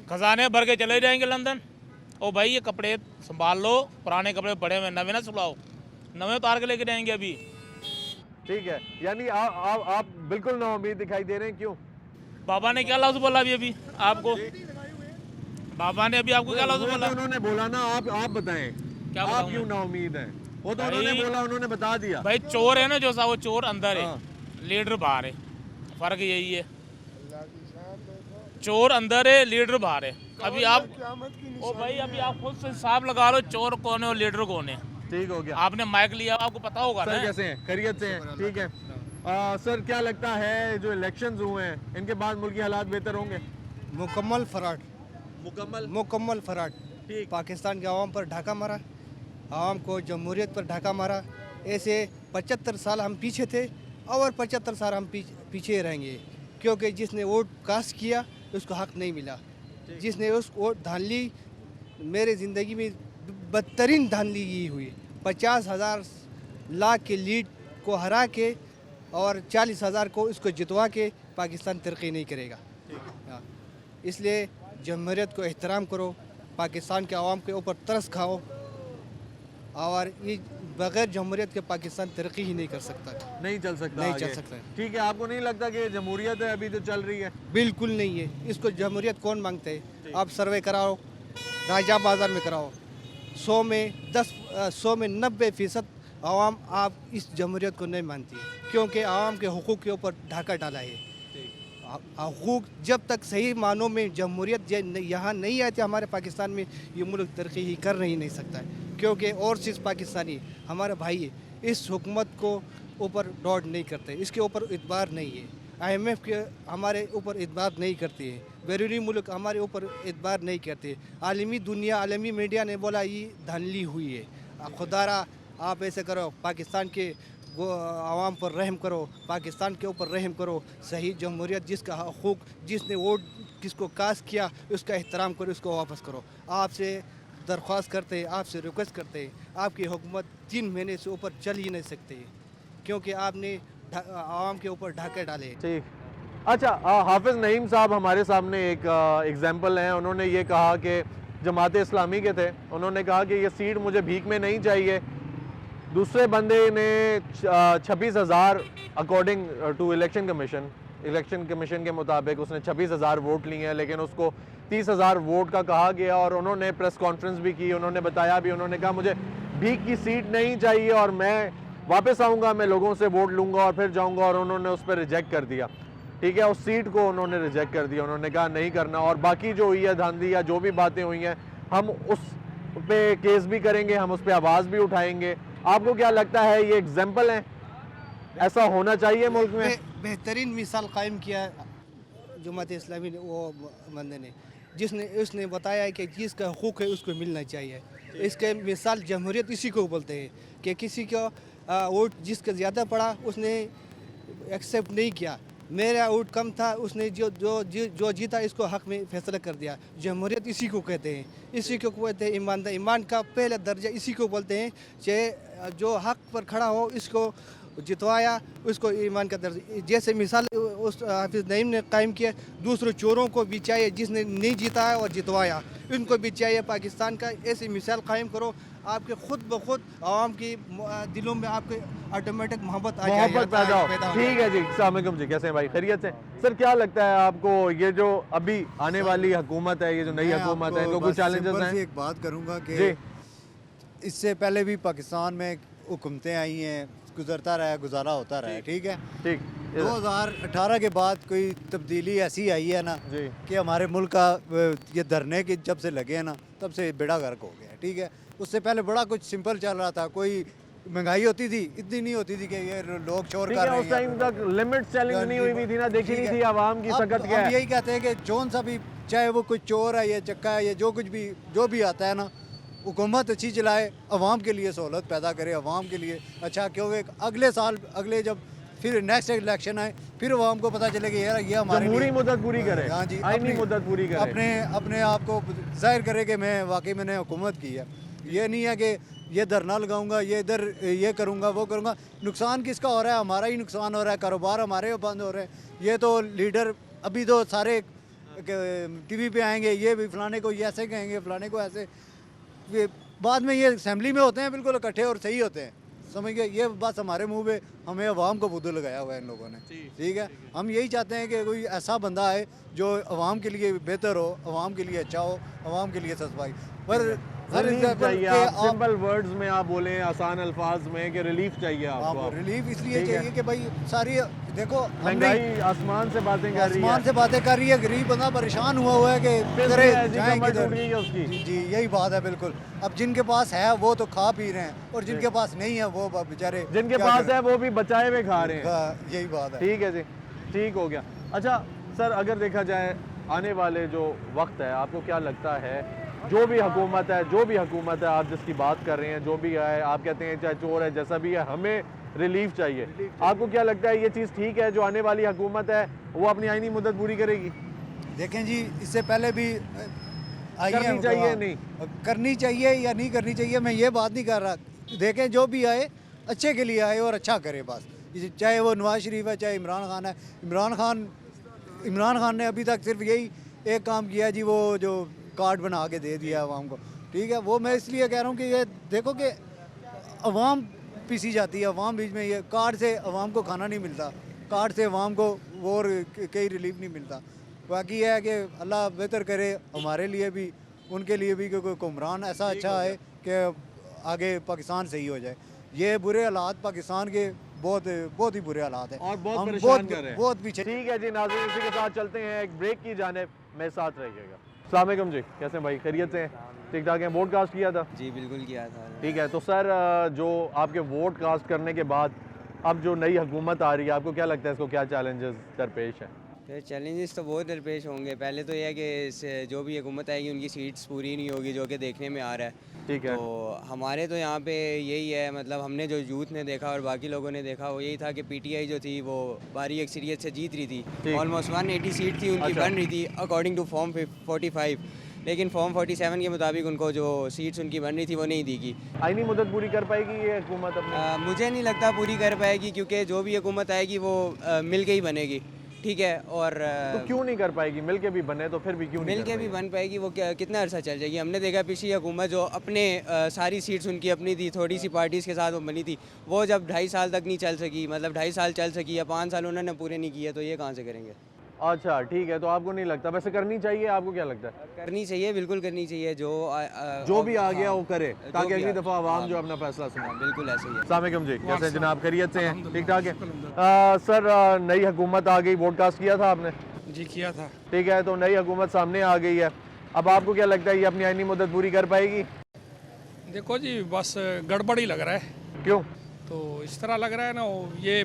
खजाने भर के चले जाएंगे लंदन। ओ भाई ये कपड़े संभाल लो, पुराने कपड़े पड़े हुए, नवे ना सुलाओ, नवे उतार के लेके जाएंगे अभी। ठीक है, यानी आप बिल्कुल ना उम्मीद दिखाई दे रहे हैं, क्यों? बाबा ने क्या लफ्ज बोला अभी आपको? बाबा ने अभी आपको क्या लफ्ज बोला? उन्होंने बोला ना, आप बताएं क्या आप क्यों ना उम्मीद है? वो तो उन्होंने बोला, उन्होंने बता दिया। भाई चोर है ना जो सा, वो चोर अंदर है, लीडर बाहर है, फर्क यही है। चोर अंदर है, लीडर बाहर है। अभी आप ओ भाई अभी आप खुद से हिसाब लगा लो, चोर कौन है और लीडर कौन है। ठीक हो गया, आपने माइक लिया, आपको पता होगा सर ना। कैसे हैं? खैरियत से हैं? ठीक है। सर क्या लगता है जो इलेक्शंस हुए हैं इनके बाद मुल्की हालात बेहतर होंगे? मुकम्मल फराड, मुकम्मल फराड। ठीक, पाकिस्तान के आवाम पर ढाका मारा, आवाम को जमहूरियत पर ढाका मारा। ऐसे 75 साल हम पीछे थे और 75 साल हम पीछे रहेंगे, क्योंकि जिसने वोट कास्ट किया उसको हक नहीं मिला। जिसने उस वोट धांधली, मेरे ज़िंदगी में बदतरीन धांधली ये हुई। 50,000 लाख के लीड को हरा के और 40,000 को इसको जितवा के पाकिस्तान तरक्की नहीं करेगा। हाँ, इसलिए जमहूरियत को एहतराम करो, पाकिस्तान के आवाम के ऊपर तरस खाओ, और ये बगैर जमहूरियत के पाकिस्तान तरक्की ही नहीं कर सकता, नहीं चल सकता, नहीं आगे। चल सकता। ठीक है, आपको नहीं लगता कि जमहूरियत है अभी जो चल रही है? बिल्कुल नहीं है, इसको जमहूरियत कौन मांगते है? आप सर्वे कराओ, राजा बाजार में कराओ, 100 में 90% आवाम आप इस जमहूरियत को नहीं मानती है, क्योंकि आवाम के हुकूक के ऊपर ढाका डाला है। हुकूक जब तक सही मानों में जमहूरियत यहाँ नहीं आती हमारे पाकिस्तान में, ये मुल्क तरक्की ही कर नहीं सकता है, क्योंकि ओवरसीज़ पाकिस्तानी हमारे भाई इस हुकूमत को ऊपर डॉट नहीं करते, इसके ऊपर इतबार नहीं है। IMF के हमारे ऊपर इतबार नहीं करती है, बैरूनी मुल्क हमारे ऊपर इतबार नहीं करते। आलमी दुनिया, आलमी मीडिया ने बोला ये धांधली हुई है। खुदारा आप ऐसे करो, पाकिस्तान के आवाम पर रहम करो, पाकिस्तान के ऊपर रहम करो। सही जमहूरियत, जिसका हकूक़, जिसने वोट किसको कास्ट किया उसका एहतराम करो, उसको वापस करो। आपसे दरख्वास्त करते हैं, आपसे रिक्वेस्ट करते हैं, आपकी हुकूमत 3 महीने से ऊपर चल ही नहीं सकती क्योंकि आपने आवाम के ऊपर ढाके डाले। ठीक। अच्छा, हाफिज़ नईम साहब हमारे सामने एक एग्जाम्पल हैं। उन्होंने ये कहा कि जमात इस्लामी के थे, उन्होंने कहा कि ये सीट मुझे भीख में नहीं चाहिए। दूसरे बंदे ने 26,000 अकॉर्डिंग टू इलेक्शन कमीशन के मुताबिक उसने 26,000 वोट लिए हैं, लेकिन उसको 30,000 वोट का कहा गया और उन्होंने प्रेस कॉन्फ्रेंस भी की, उन्होंने बताया भी, उन्होंने कहा मुझे भीख की सीट नहीं चाहिए और मैं वापस आऊँगा, मैं लोगों से वोट लूँगा और फिर जाऊँगा, और उन्होंने उस पर रिजेक्ट कर दिया। ठीक है, उस सीट को उन्होंने रिजेक्ट कर दिया, उन्होंने कहा नहीं करना। और बाकी जो हुई है धांधली या जो भी बातें हुई हैं, हम उस पे केस भी करेंगे, हम उस पर आवाज़ भी उठाएंगे। आपको क्या लगता है ये एग्जाम्पल है, ऐसा होना चाहिए मुल्क में? बेहतरीन मिसाल कायम किया जमात इस्लामी ने, वो बंदे ने, जिसने उसने बताया है कि जिसका हकूक़ है उसको मिलना चाहिए। इसके मिसाल जमहूरियत इसी को बोलते हैं कि किसी को वोट जिसका ज़्यादा पड़ा उसने एक्सेप्ट नहीं किया, मेरा वोट कम था, उसने जो जीता इसको हक में फैसला कर दिया। जमहूरियत इसी को कहते हैं, इसी को कहते हैं ईमानदार। ईमान का पहला दर्जा इसी को बोलते हैं कि जो हक पर खड़ा हो इसको जितवाया, उसको ईमान का दर्जा। जैसे मिसाल उस हाफिज़ नईम ने कायम किया, दूसरे चोरों को भी चाहिए जिसने नहीं जीता है और जितवाया, उनको भी चाहिए पाकिस्तान का। ऐसी मिसाल कायम करो, आपके खुद ब खुद आवाम की दिलों में आपके ऑटोमेटिक मोहब्बत आ जाएगी, पैदा हो। ठीक है जी, अस्सलाम वालेकुम जी, कैसे हैं भाई, खैरियत से? सर क्या लगता है आपको ये जो अभी आने वाली हुकूमत है, ये जो नई हुकूमत है, इनको कुछ चैलेंजेस हैं? एक बात करूंगा कि इससे पहले भी पाकिस्तान में हुकूमतें आई हैं, गुजरता रहा, गुजारा होता रहा, ठीक है। ठीक। 2018 के बाद कोई तब्दीली ऐसी आई है ना कि हमारे मुल्क का ये धरने के जब से लगे हैं ना, तब से बेड़ा गर्क हो गया, ठीक है। उससे पहले बड़ा कुछ सिंपल चल रहा था, कोई महंगाई होती थी, इतनी नहीं होती थी कि ये लोग शोर कर रहे हैं। उस टाइम तक लिमिट सेलिंग नहीं हुई थी ना, देखी नहीं थी आवाम की सकत क्या है। यही कहते हैं कि जौन सा भी, चाहे वो कोई चोर है, ये चक्का है, ये जो भी आता है ना, हुकूमत अच्छी चलाए, अवाम के लिए सहूलत पैदा करे, अवाम के लिए अच्छा। क्योंकि अगले साल, अगले जब फिर नेक्स्ट इलेक्शन आए, फिर अवाम को पता चले कि यार ये हमारे लिए मुद्दत पूरी करे। हाँ जी, आईनी मुद्दत पूरी करे, अपने आप को जाहिर करे कि मैं वाकई मैंने हुकूमत की है। ये नहीं है कि ये धरना लगाऊंगा, ये इधर ये करूंगा, वो करूंगा। नुकसान किसका हो रहा है? हमारा ही नुकसान हो रहा है, कारोबार हमारे बंद हो रहे हैं। ये तो लीडर अभी तो सारे टीवी पे आएंगे, ये भी फलाने को ये ऐसे कहेंगे, फलाने को ऐसे, बाद में ये असेंबली में होते हैं बिल्कुल इकट्ठे और सही होते हैं, समझ गए। ये बस हमारे मुंह पे हमें अवाम को बुद्धू लगाया हुआ है इन लोगों ने, ठीक है। हम यही चाहते हैं कि कोई ऐसा बंदा आए जो अवाम के लिए बेहतर हो, अवाम के लिए अच्छा हो, अवाम के लिए सस्पाई। पर हर चाहिए आप सिंपल वर्ड्स में आप बोलें, आसान अल्फाज में, कि रिलीफ चाहिए आपको। रिलीफ इसलिए चाहिए कि भाई सारी देखो महंगाई आसमान से बातें कर रही है, आसमान से बातें कर रही है, गरीब बंदा परेशान हुआ है कि जी यही बात है बिल्कुल। अब जिनके पास है वो तो खा पी रहे हैं, और जिनके पास नहीं है वो बेचारे, जिनके पास है वो भी बचाए हुए खा रहे हैं। यही बात है। ठीक है जी, ठीक हो गया। अच्छा सर, अगर देखा जाए आने वाले जो वक्त है, आपको क्या लगता है जो भी हुकूमत है आप जिसकी बात कर रहे हैं, जो भी है, आप कहते हैं चाहे चोर है, जैसा भी है, हमें रिलीफ चाहिए। आपको क्या लगता है ये चीज़ ठीक है, जो आने वाली हुकूमत है वो अपनी आईनी मुद्दत पूरी करेगी? देखें जी, इससे पहले भी करनी चाहिए, नहीं करनी चाहिए या नहीं करनी चाहिए, मैं ये बात नहीं कर रहा। देखें जो भी आए अच्छे के लिए आए और अच्छा करे बस, चाहे वो नवाज शरीफ है, चाहे इमरान खान है। इमरान खान ने अभी तक सिर्फ यही एक काम किया जी, वो जो कार्ड बना के दे दिया अवाम को, ठीक है। वो मैं इसलिए कह रहा हूँ कि ये देखो कि अवाम पीसी जाती है, अवाम बीच में, ये कार्ड से अवाम को खाना नहीं मिलता, कार्ड से अवाम को वो कहीं रिलीफ नहीं मिलता। बाकी यह है कि अल्लाह बेहतर करे हमारे लिए भी, उनके लिए भी, क्योंकि हुक्मरान ऐसा अच्छा है कि आगे पाकिस्तान सही हो जाए। ये बुरे हालात पाकिस्तान के बहुत ही बुरे हालात हैं और बहुत पीछे। ठीक है जी नाज़रीन, इसी के साथ चलते हैं एक ब्रेक की जानिब, मेरे साथ रहिएगा। अस्सलाम वालेकुम जी, कैसे हैं भाई, खैरियत से हैं, ठीक ठाक हैं? वोट कास्ट किया था? जी बिल्कुल किया था। ठीक है, तो सर जो आपके वोट कास्ट करने के बाद अब जो नई हुकूमत आ रही है, आपको क्या लगता है इसको क्या चैलेंजेस दरपेश हैं? फिर चैलेंजेस तो बहुत दरपेश होंगे। पहले तो यह है कि जो भी हुकूमत आएगी उनकी सीट्स पूरी नहीं होगी, जो कि देखने में आ रहा है। ठीक है। तो हमारे तो यहाँ पे यही है, मतलब हमने जो यूथ ने देखा और बाकी लोगों ने देखा वो यही था कि पीटीआई जो थी वो भारी अक्सरियत से जीत रही थी। ऑलमोस्ट 180 सीट थी उनकी बन रही थी अकॉर्डिंग टू फॉर्म 45, लेकिन फॉर्म 47 के मुताबिक उनको जो सीट्स उनकी बन रही थी वो नहीं दी गई। आईनी मुद्दत पूरी कर पाएगी ये हुकूमत अपनी? मुझे नहीं लगता पूरी कर पाएगी, क्योंकि जो भी हुकूमत आएगी वो मिल के ही बनेगी, ठीक है। और तो क्यों नहीं कर पाएगी? मिल के भी बने तो फिर भी क्यों नहीं मिल के भी बन पाएगी? वो कितना अर्सा चल जाएगी? हमने देखा पिछली हुकूमत जो अपने सारी सीट्स उनकी अपनी थी, थोड़ी सी पार्टीज़ के साथ वो बनी थी, वो जब 2.5 साल तक नहीं चल सकी, मतलब 2.5 साल चल सकी या 5 साल उन्होंने पूरे नहीं किए, तो ये कहाँ से करेंगे? अच्छा ठीक है, तो आपको नहीं लगता, वैसे करनी चाहिए, आपको क्या लगता है? करनी चाहिए, बिल्कुल करनी चाहिए। जो भी आ गया वो करे, ताकि अगली दफ़ा आवाम जो अपना फैसला सुने। बिल्कुल ऐसे ही है। अस्सलाम वालेकुम जी, कैसे हैं जनाब, खैरियत से हैं, ठीक ठाक है? सर नई हुकूमत आ गई, वोट कास्ट किया था आपने? जी किया था। ठीक है, तो नई हुकूमत सामने आ गई है, अब आपको क्या लगता है ये अपनी आईनी मुद्दत पूरी कर पाएगी? देखो जी, बस गड़बड़ ही लग रहा है। क्यों? तो इस तरह लग रहा है ना, ये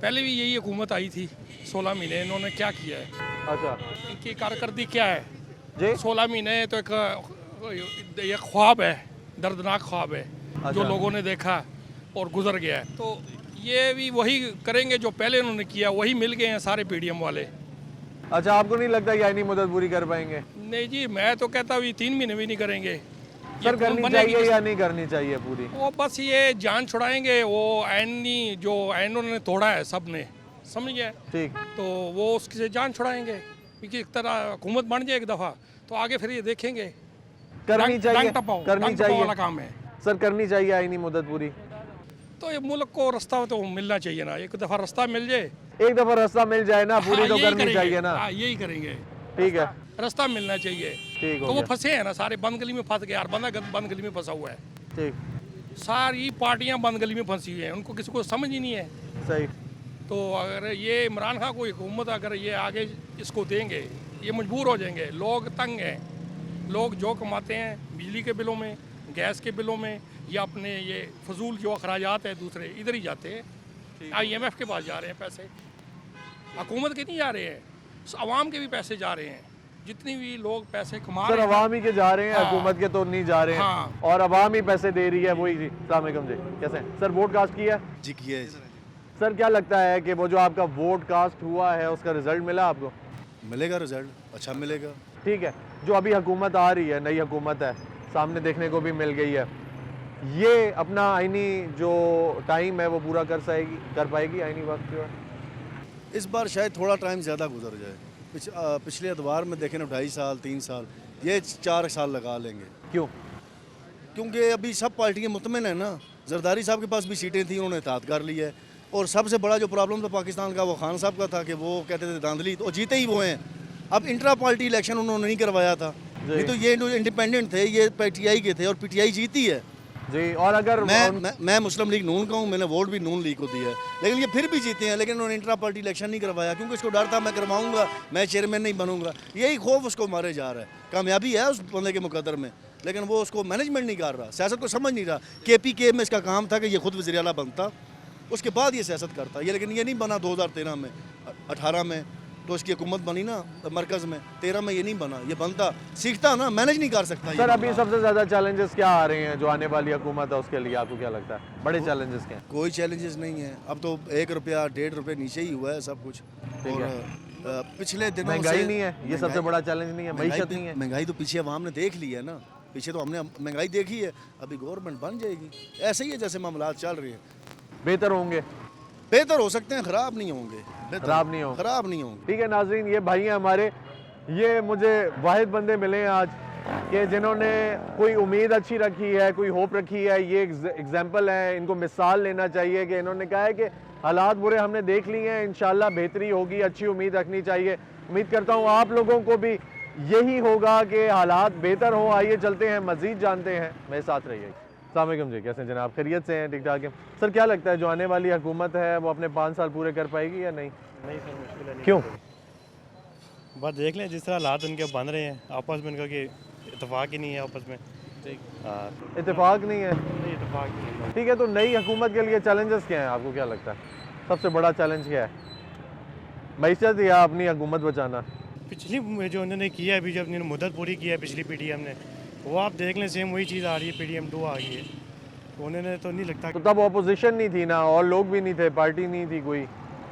पहले भी यही हुकूमत आई थी 16 महीने, इन्होंने क्या किया है? अच्छा, इनकी कारकर्दगी क्या है जी? 16 महीने तो एक ख्वाब है, दर्दनाक ख्वाब है। अच्छा। जो लोगों ने देखा और गुजर गया है, तो ये भी वही करेंगे जो पहले उन्होंने किया, वही मिल गए हैं सारे पीडीएम वाले। अच्छा, आपको नहीं लगता ये आईनी मुद्दत पूरी कर पाएंगे? नहीं जी, मैं तो कहता हूँ 3 महीने भी नहीं करेंगे। सर करनी चाहिए या नहीं करनी चाहिए पूरी? वो बस ये जान छुड़ाएंगे, वो आइन उन्होंने तोड़ा है सब ने, समझ गए? ठीक। तो वो उससे जान छुड़ाएंगे, क्योंकि एक तरह हुकूमत बन जाए एक दफ़ा, तो आगे फिर ये देखेंगे। करनी चाहिए, करनी चाहिए वाला काम है सर, करनी चाहिए आईनी मुद्दत पूरी। तो ये मुल्क को रास्ता तो मिलना चाहिए ना, एक दफ़ा रास्ता मिल जाए। एक दफ़ा रास्ता मिल जाए ना, पूरी तो करनी चाहिए ना। यही करेंगे, ठीक है, रास्ता मिलना चाहिए। ठीक तो हो वो गया। फंसे हैं ना सारे, बंद गली में फंस गया, हर बंदा बंद गली में फंसा हुआ है। ठीक। सारी पार्टियां बंद गली में फंसी हुई हैं, उनको किसी को समझ ही नहीं है। सही। तो अगर ये इमरान खान को हुकूमत अगर ये आगे इसको देंगे, ये मजबूर हो जाएंगे। लोग तंग हैं, लोग जो कमाते हैं बिजली के बिलों में, गैस के बिलों में, या अपने ये फजूल जो अखराजात है दूसरे, इधर ही जाते हैं। IMF के पास जा रहे हैं पैसे, हुकूमत के नहीं जा रहे हैं, आवाम के भी पैसे जा रहे हैं। जितनी भी लोग पैसे कमा सर रहे हैं, अवाम ही के जा रहे हैं, हाँ। हुकूमत के तो नहीं जा रहे हैं। हाँ। और अवाम ही पैसे दे रही है, वही जी। अस्सलाम वालेकुम जी, कैसे हैं? सर वोट कास्ट किया? जी किया है। सर क्या लगता है कि वो जो आपका वोट कास्ट हुआ है उसका रिजल्ट मिला आपको? मिलेगा रिजल्ट, अच्छा मिलेगा। ठीक है, जो अभी हुकूमत आ रही है, नई हुकूमत है, सामने देखने को भी मिल गई है, ये अपना आईनी जो टाइम है वो पूरा कर पाएगी आईनी वक्त जो है? इस बार शायद थोड़ा टाइम ज़्यादा गुजर जाए। पिछले अदवार में देखें ना 2.5 साल 3 साल, ये 4 साल लगा लेंगे। क्यों? क्योंकि अभी सब पार्टियाँ मुतमिन है ना। जरदारी साहब के पास भी सीटें थी, उन्होंने इत्तेहाद कर लिया है। और सबसे बड़ा जो प्रॉब्लम था पाकिस्तान का, वो खान साहब का था कि वो कहते थे धांधली, तो जीते ही वो हैं। अब इंट्रा पार्टी इलेक्शन उन्होंने नहीं करवाया था, नहीं तो ये इंडिपेंडेंट थे, ये PTI के थे और PTI जीती है जी। और अगर मैं मुस्लिम लीग नून का हूँ, मैंने वोट भी नून लीग को दिया है, लेकिन ये फिर भी जीते हैं। लेकिन उन्होंने इंट्रा पार्टी इलेक्शन नहीं करवाया, क्योंकि इसको डर था मैं करवाऊंगा, मैं चेयरमैन नहीं बनूंगा। यही खौफ उसको मारे जा रहा है। कामयाबी है उस बंदे के मुकद्दर में, लेकिन वो उसको मैनेजमेंट नहीं कर रहा, सियासत को समझ नहीं रहा। KPK में इसका काम था कि ये खुद वज़ीर आला बनता, उसके बाद ये सियासत करता ये, लेकिन ये नहीं बना 2013 में, 18 में तो इसकी हुकूमत बनी ना मरकज़ में, 13 में ये नहीं बना, ये बनता सीखता ना, मैनेज नहीं कर सकता। सर अभी सबसे ज़्यादा चैलेंजेस क्या आ रहे हैं जो आने वाली हुकूमत है उसके लिए, आपको क्या लगता है बड़े चैलेंजेस क्या हैं? कोई चैलेंजेस नहीं है, अब तो 1 रुपया 1.5 रुपये नीचे ही हुआ है सब कुछ। और पिछले दिनों महंगाई नहीं है, ये सबसे बड़ा चैलेंज नहीं है? मईशत नहीं है? महंगाई तो पीछे अवाम ने देख ली है ना, पीछे तो हमने महंगाई देखी है, अभी गवर्नमेंट बन जाएगी। ऐसे ही है जैसे मामला चल रहे हैं। बेहतर होंगे? बेहतर हो सकते हैं, ख़राब नहीं होंगे। खराब नहीं होंगे? खराब नहीं होंगे। ठीक है नाज़रीन, ये भाई हैं हमारे, ये मुझे वाहिद बंदे मिले हैं आज कि जिन्होंने कोई उम्मीद अच्छी रखी है, कोई होप रखी है। ये एग्जाम्पल है, इनको मिसाल लेना चाहिए कि इन्होंने कहा है कि हालात बुरे हमने देख लिए हैं, इंशाल्लाह बेहतरी होगी, अच्छी उम्मीद रखनी चाहिए। उम्मीद करता हूँ आप लोगों को भी यही होगा कि हालात बेहतर हो। आइए चलते हैं, मज़ीद जानते हैं, मेरे साथ रहिए। अस्सलाम वालेकुम जी, कैसे हैं जनाब, खैरियत से हैं, ठीक ठाक है? सर क्या लगता है जो आने वाली हुकूमत है वो अपने 5 साल पूरे कर पाएगी या नहीं? नहीं सर, मुश्किल है। क्यों? बस देख लें जिस तरह हालात उनके बन रहे हैं आपस में, उनका कि इतफाक ही नहीं है आपस में। इत्तेफाक नहीं है, इतफाक नहीं है। ठीक है। तो नई हुकूमत के लिए चैलेंजेस क्या हैं, आपको क्या लगता है सबसे बड़ा चैलेंज क्या है? मईशत या अपनी हुकूमत बचाना? पिछली जो उन्होंने किया है, अभी जब उन्होंने मुद्दत पूरी की है पिछली PDM ने, वो आप देख लें सेम वही चीज़ आ रही है, PDM 2 आ गई है। तो उन्होंने तो नहीं लगता। तो तब अपोजिशन नहीं थी ना, और लोग भी नहीं थे, पार्टी नहीं थी, कोई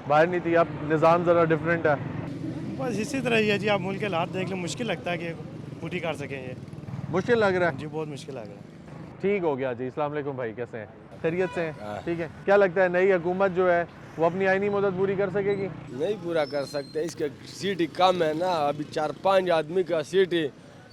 बाहर नहीं थी। अब निज़ाम ज़रा डिफरेंट है। बस इसी तरह ही है जी, आप मुल्क के हालात देख लें, मुश्किल लगता है कि पूरी कर सकें। ये मुश्किल लग रहा है जी, बहुत मुश्किल लग रहा है। ठीक हो गया जी। अस्सलाम वालेकुम भाई, कैसे हैं? खैरियत से हैं? ठीक है। क्या लगता है नई हुकूमत जो है वो अपनी आईनी मुद्दत पूरी कर सकेगी? नहीं पूरा कर सकते, इसका सीट ही कम है ना। अभी 4-5 आदमी का सीट ही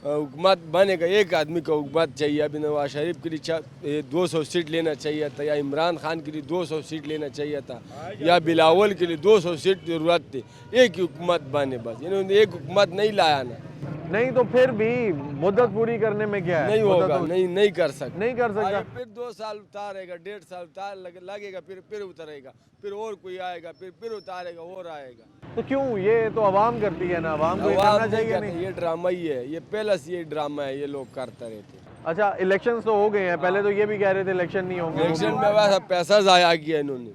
हुकूमत बनेगा, एक आदमी का हुकूमत चाहिए। अभी नवाज शरीफ के लिए 200 सीट लेना चाहिए था, या इमरान खान के लिए 200 सीट लेना चाहिए था, या बिलावल के लिए 200 सीट ज़रूरत थी। एक ही हुकूमत बने, बस इन्होंने एक हुकूमत नहीं लाया ना। नहीं तो फिर भी मुद्दत पूरी करने में क्या है? नहीं होगा, नहीं कर सकते, नहीं कर सकता। फिर 2 साल उतारेगा, 1.5 साल उतार लगेगा, फिर उतरेगा, फिर और कोई आएगा, फिर उतारेगा और आएगा। तो क्यों? ये तो आवाम करती है ना, आवाम को ये करना चाहिए नहीं? ये ड्रामा ही है, ये पहले से ये ड्रामा है, ये लोग करते रहते। अच्छा, इलेक्शन तो हो गए हैं, पहले तो ये भी कह रहे थे इलेक्शन नहीं होंगे। इलेक्शन में वैसा पैसा जाया किया इन्होंने,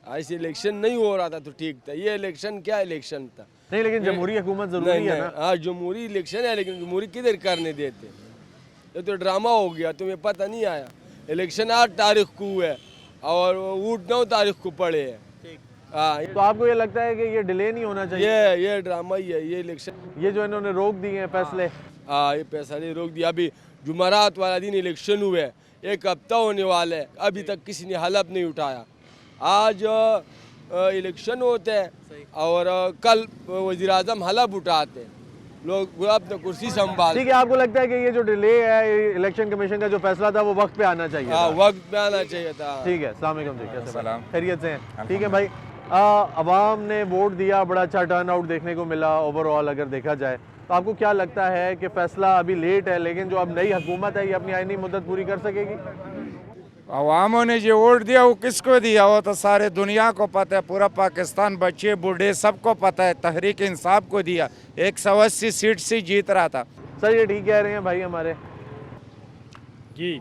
ऐसे इलेक्शन नहीं हो रहा था तो ठीक था। ये इलेक्शन क्या इलेक्शन था? नहीं, लेकिन जमहूरी हुकूमत जरूरी है ना। हाँ, जमहूरी इलेक्शन है, लेकिन जमहूरी किधर करने देते? ये तो ड्रामा हो गया, तुम्हें पता नहीं आया। इलेक्शन 8 तारीख को है और वोट 9 तारीख को पड़े है। हाँ, तो आपको ये लगता है कि ये डिले नहीं होना चाहिए? ये ड्रामा ही है, ये इलेक्शन। ये जो इन्होंने रोक दिए हैं फैसले। हाँ, ये फैसले रोक दिया। अभी जुमेरात वाला दिन इलेक्शन हुए, 1 हफ्ता होने वाला है, अभी तक किसी ने हलफ नहीं उठाया। आज इलेक्शन होते हैं और कल वज़ीर आज़म हलफ उठाते हैं, लोग अपना कुर्सी संभाल। ठीक है, आपको लगता है कि ये जो डिले है इलेक्शन कमीशन का जो फैसला था वो वक्त पे आना चाहिए? हाँ, वक्त पे आना चाहिए था। ठीक है। अस्सलाम वालेकुम जी, कैसे हैं? खैरियत से हैं? ठीक है भाई, अवाम ने वोट दिया, बड़ा अच्छा टर्न आउट देखने को मिला ओवरऑल अगर देखा जाए। तो आपको क्या लगता है कि फैसला अभी लेट है, लेकिन जो अब नई हुकूमत है ये अपनी आईनी मुद्दत पूरी कर सकेगी? अवामों ने जो वोट दिया वो किसको दिया, वो तो सारे दुनिया को पता है, पूरा पाकिस्तान, बच्चे बूढ़े सबको पता है। तहरीक इंसाफ को दिया, 180 सीट से जीत रहा था। सर ये ठीक कह रहे हैं भाई हमारे? जी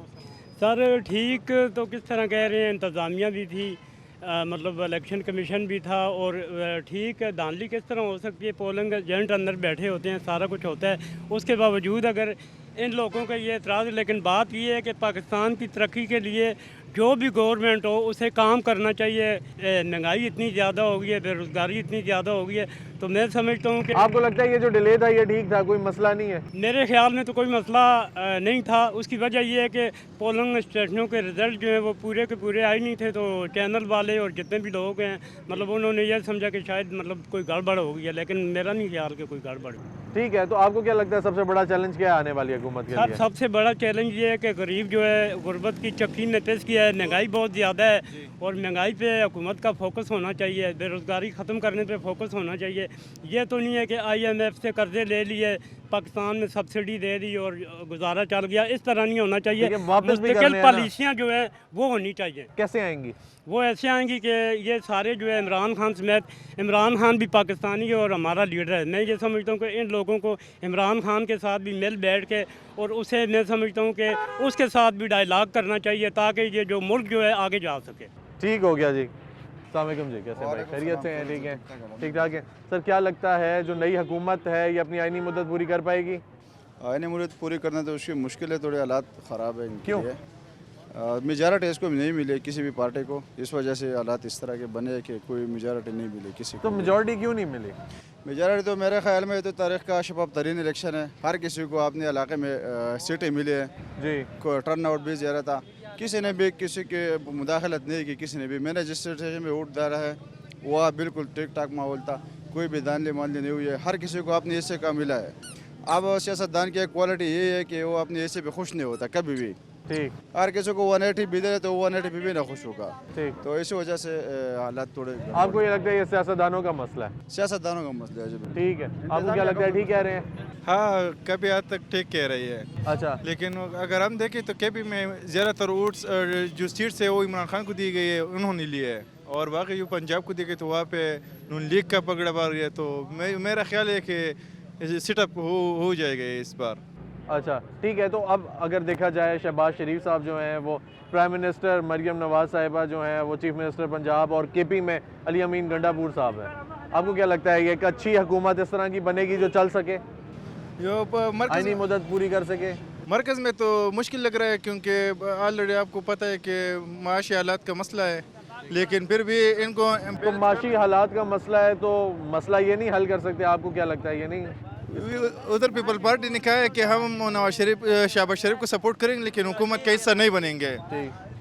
सर, ठीक तो किस तरह कह रहे हैं, इंतज़ामिया भी थी, मतलब इलेक्शन कमीशन भी था, और ठीक है धांधली किस तरह हो सकती है? पोलिंग एजेंट अंदर बैठे होते हैं, सारा कुछ होता है, उसके बावजूद अगर इन लोगों का ये एतराज़। लेकिन बात ये है कि पाकिस्तान की तरक्की के लिए जो भी गवर्नमेंट हो उसे काम करना चाहिए। महंगाई इतनी ज़्यादा हो गई है, बेरोज़गारी इतनी ज़्यादा हो गई है, तो मैं समझता हूँ कि आपको लगता है ये जो डिले था ये ठीक था, कोई मसला नहीं है? मेरे ख्याल में तो कोई मसला नहीं था। उसकी वजह ये है कि पोलिंग स्टेशनों के रिज़ल्ट जो हैं वो पूरे के पूरे आए नहीं थे, तो चैनल वाले और जितने भी लोग हैं मतलब उन्होंने यह समझा कि शायद मतलब कोई गड़बड़ हो गई है, लेकिन मेरा नहीं ख्याल कि कोई गड़बड़। ठीक है, तो आपको क्या लगता है सबसे बड़ा चैलेंज क्या है आने वाली हुकूमत के लिए? सबसे बड़ा चैलेंज ये है कि गरीब जो है गुर्बत की चक्की ने पेश किया है, महंगाई बहुत ज़्यादा है, और महंगाई पे हुकूमत का फोकस होना चाहिए, बेरोज़गारी ख़त्म करने पे फोकस होना चाहिए। ये तो नहीं है कि IMF से कर्जे ले लिए, पाकिस्तान में सब्सिडी दे दी और गुजारा चल गया, इस तरह नहीं होना चाहिए। मुस्तकिल पॉलिसियाँ जो है वो होनी चाहिए। कैसे आएंगी? वो ऐसे आएंगी कि ये सारे जो है इमरान खान समेत, इमरान खान भी पाकिस्तानी है और हमारा लीडर है, मैं ये समझता हूँ कि इन लोगों को इमरान खान के साथ भी मिल बैठ के, और उसे मैं समझता हूँ कि उसके साथ भी डायलॉग करना चाहिए, ताकि ये जो मुल्क जो है आगे जा सके। ठीक हो गया जी। अस्सलाम वालेकुम जी, कैसे भाई? खैरियत से हैं? ठीक है, ठीक ठाक है। सर क्या लगता है जो नई हुकूमत है ये अपनी आईनी मुद्दत पूरी कर पाएगी? आईनी मुद्दत पूरी करना तो उसकी मुश्किल है, थोड़े हालात ख़राब है। क्यों? मेजॉरिटी इसको नहीं मिले किसी भी पार्टी को, इस वजह से हालात इस तरह के बने कि कोई मेजॉरिटी नहीं मिली किसी को। तो मेजॉरिटी क्यों नहीं मिली? मेजॉरिटी तो मेरे ख्याल में तो तारीख का शफाफ तरीन इलेक्शन है, हर किसी को अपने इलाके में सीटें मिली हैं जी, टर्न आउट भी ज़्यादा था, किसी ने भी किसी के मुदाखलत नहीं की, किसी ने भी। मैंने जिस स्टेशन में वोट डाला है वह बिल्कुल ठीक ठाक माहौल था, कोई भी दानली मानली नहीं हुई है, हर किसी को अपने हिस्से का मिला है। अब सियासतदान की एक क्वालिटी ये है कि वो अपने हिस्से पे खुश नहीं होता कभी भी। ठीक, हर किसी को 180 भी दे तो 180 भी ना खुश होगा। ठीक, तो इसी वजह से हालात थोड़े। आपको ये लगता है ये सियासतदानों का मसला है? सियासतदानों का मसला है जी। ठीक है, आपको क्या लगता है ठीक कह रहे हैं? हाँ, कभी हद तक ठीक कह रही है। अच्छा, लेकिन अगर हम देखें तो केपी में ज़्यादातर वोट्स जो सीट्स है वो इमरान खान को दी गई है, उन्होंने लिए है। और बाकी जो पंजाब को देखे तो वहाँ पे नून लीग का पकड़ा पा रही है, तो मेरा ख्याल है कि सेटअप हो जाएगा इस बार। अच्छा ठीक है, तो अब अगर देखा जाए शहबाज शरीफ साहब जो हैं वो प्राइम मिनिस्टर, मरियम नवाज साहिबा जो हैं वो चीफ मिनिस्टर पंजाब, और केपी में अली अमीन गंडापुर साहब हैं, आपको क्या लगता है ये एक अच्छी हुकूमत इस तरह की बनेगी जो चल सके, आईनी मुद्दत पूरी कर सके? मरकज़ में तो मुश्किल लग रहा है क्योंकि ऑलरेडी आपको पता है कि माशी हालात का मसला है, लेकिन फिर भी इनको तो माशी हालात का मसला है तो मसला ये नहीं हल कर सकते, आपको क्या लगता है ये नहीं? उधर पीपल पार्टी ने कहा है कि हम नवाज शरीफ, शहबाज शरीफ को सपोर्ट करेंगे लेकिन हुकूमत का हिस्सा नहीं बनेंगे।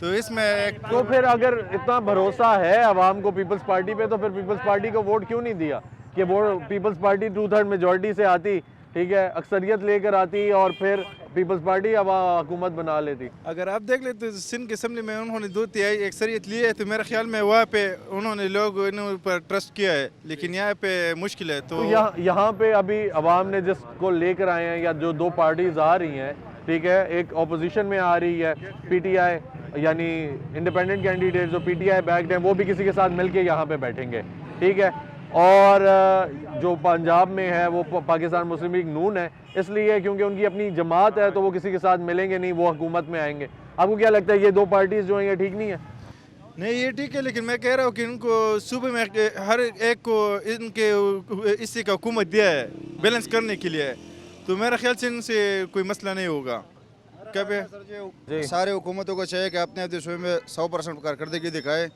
तो इसमें तो फिर अगर इतना भरोसा है आवाम को पीपल्स पार्टी पे, तो फिर पीपल्स पार्टी को वोट क्यों नहीं दिया कि वो पीपल्स पार्टी 2/3 मेजॉरिटी से आती, ठीक है, अक्सरियत लेकर आती और फिर पीपल्स पार्टी अब हुकूमत बना लेती? अगर आप देख ले तो सिंध के असम्बली में उन्होंने 2/3 अक्सरियत ली है, तो मेरे ख्याल में वहाँ पे उन्होंने लोग इन पर ट्रस्ट किया है, लेकिन यहाँ पे मुश्किल है। तो यहाँ पे अभी अवाम ने जिसको लेकर आए हैं या जो दो पार्टीज आ रही हैं, ठीक है, एक अपोजिशन में आ रही है PTI यानी इंडिपेंडेंट कैंडिडेट जो PTI बैक्ड हैं, वो भी किसी के साथ मिलके यहाँ पे बैठेंगे, ठीक है, और जो पंजाब में है वो पाकिस्तान मुस्लिम लीग नून है, इसलिए क्योंकि उनकी अपनी जमात है तो वो किसी के साथ मिलेंगे नहीं, वो हुकूमत में आएंगे। आपको क्या लगता है ये दो पार्टीज जो हैं ये ठीक नहीं है? नहीं, ये ठीक है, लेकिन मैं कह रहा हूँ कि इनको सूबे में हर एक को इनके इससे का हुकूमत दिया है बैलेंस करने के लिए, तो मेरा ख्याल से इनसे कोई मसला नहीं होगा। क्या सारे हुकूमतों को चाहिए कि अपने अपने सूबे में 100% कारकर्दगी दिखाए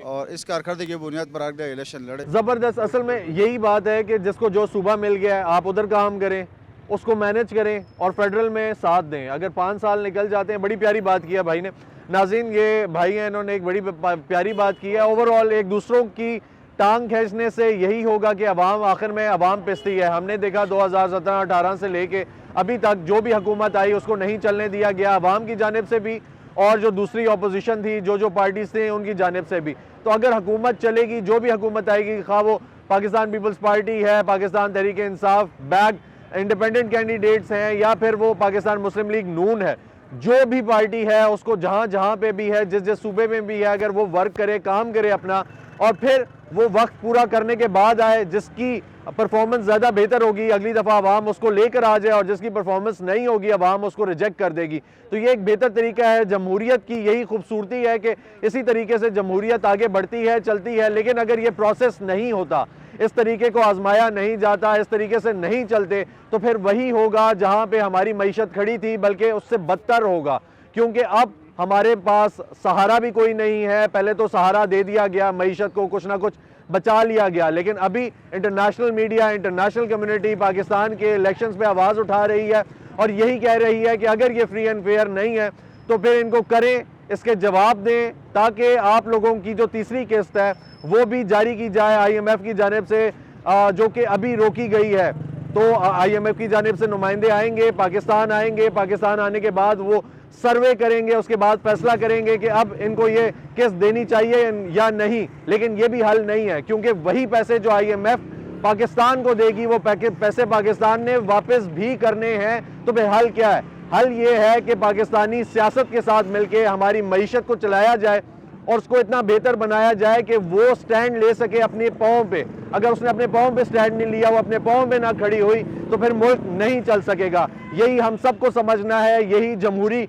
और इस कारकर्दगी की बुनियाद पर आगे इलेक्शन लड़े। ज़बरदस्त। असल में यही बात है कि जिसको जो सूबा मिल गया है आप उधर काम करें, उसको मैनेज करें और फेडरल में साथ दें। अगर 5 साल निकल जाते हैं, बड़ी प्यारी बात की है भाई ने, नाज़रीन ये भाई हैं, इन्होंने एक बड़ी प्यारी बात की है। ओवरऑल एक दूसरों की टांग खींचने से यही होगा कि अवाम आखिर में अवाम पिसती है। हमने देखा 2017-18 से लेके अभी तक जो भी हुकूमत आई उसको नहीं चलने दिया गया, अवाम की जानिब से भी और जो दूसरी अपोजिशन थी, जो पार्टीज थे उनकी जानिब से भी। तो अगर हुकूमत चलेगी, जो भी हुकूमत आएगी, खा वो पाकिस्तान पीपल्स पार्टी है, Pakistan Tehreek Insaf back independent candidates हैं, या फिर वो पाकिस्तान मुस्लिम लीग नून है, जो भी पार्टी है उसको जहाँ जहाँ पे भी है, जिस जिस सूबे में भी है, अगर वो वर्क करे, काम करे अपना, और फिर वो वक्त पूरा करने के बाद आए, जिसकी परफॉर्मेंस ज़्यादा बेहतर होगी अगली दफ़ा अवाम उसको लेकर आ जाए, और जिसकी परफॉर्मेंस नहीं होगी अवाम उसको रिजेक्ट कर देगी। तो ये एक बेहतर तरीका है जमहूरियत की, यही खूबसूरती है कि इसी तरीके से जमहूरियत आगे बढ़ती है, चलती है। लेकिन अगर ये प्रोसेस नहीं होता, इस तरीके को आजमाया नहीं जाता, इस तरीके से नहीं चलते, तो फिर वही होगा जहाँ पे हमारी मईशत खड़ी थी, बल्कि उससे बदतर होगा, क्योंकि अब हमारे पास सहारा भी कोई नहीं है। पहले तो सहारा दे दिया गया, मईशत को कुछ ना कुछ बचा लिया गया, लेकिन अभी international media, international community Pakistan के इलेक्शंस पे आवाज़ उठा रही है और यही कह रही है कि अगर ये फ्री एंड फेयर नहीं है तो फिर इनको करें, इसके जवाब दें, ताकि आप लोगों की जो तीसरी किस्त है वो भी जारी की जाए IMF की जानिब से, जो कि अभी रोकी गई है। तो IMF की जानिब से नुमाइंदे आएंगे, पाकिस्तान आएंगे, पाकिस्तान आने के बाद वो सर्वे करेंगे, उसके बाद फैसला करेंगे कि अब इनको ये किस्त देनी चाहिए या नहीं। लेकिन ये भी हल नहीं है, क्योंकि वही पैसे जो IMF पाकिस्तान को देगी वो पैसे पाकिस्तान ने वापस भी करने हैं। तो फिर हल क्या है? हल ये है कि पाकिस्तानी सियासत के साथ मिलके हमारी मईशत को चलाया जाए और उसको इतना बेहतर बनाया जाए कि वो स्टैंड ले सके अपने पाँव पे। अगर उसने अपने पाँव पे स्टैंड नहीं लिया, वो अपने पाँव पे ना खड़ी हुई, तो फिर मुल्क नहीं चल सकेगा। यही हम सबको समझना है, यही जमहूरी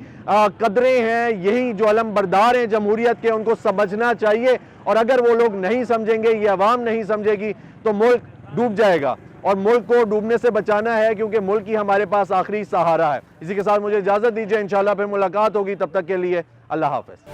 कदरें हैं, यही जो अलमबरदार हैं जमहूरियत के, उनको समझना चाहिए। और अगर वो लोग नहीं समझेंगे, ये अवाम नहीं समझेगी, तो मुल्क डूब जाएगा। और मुल्क को डूबने से बचाना है, क्योंकि मुल्क ही हमारे पास आखिरी सहारा है। इसी के साथ मुझे इजाज़त दीजिए, इंशाल्लाह फिर मुलाकात होगी, तब तक के लिए अल्लाह हाफ़िज़।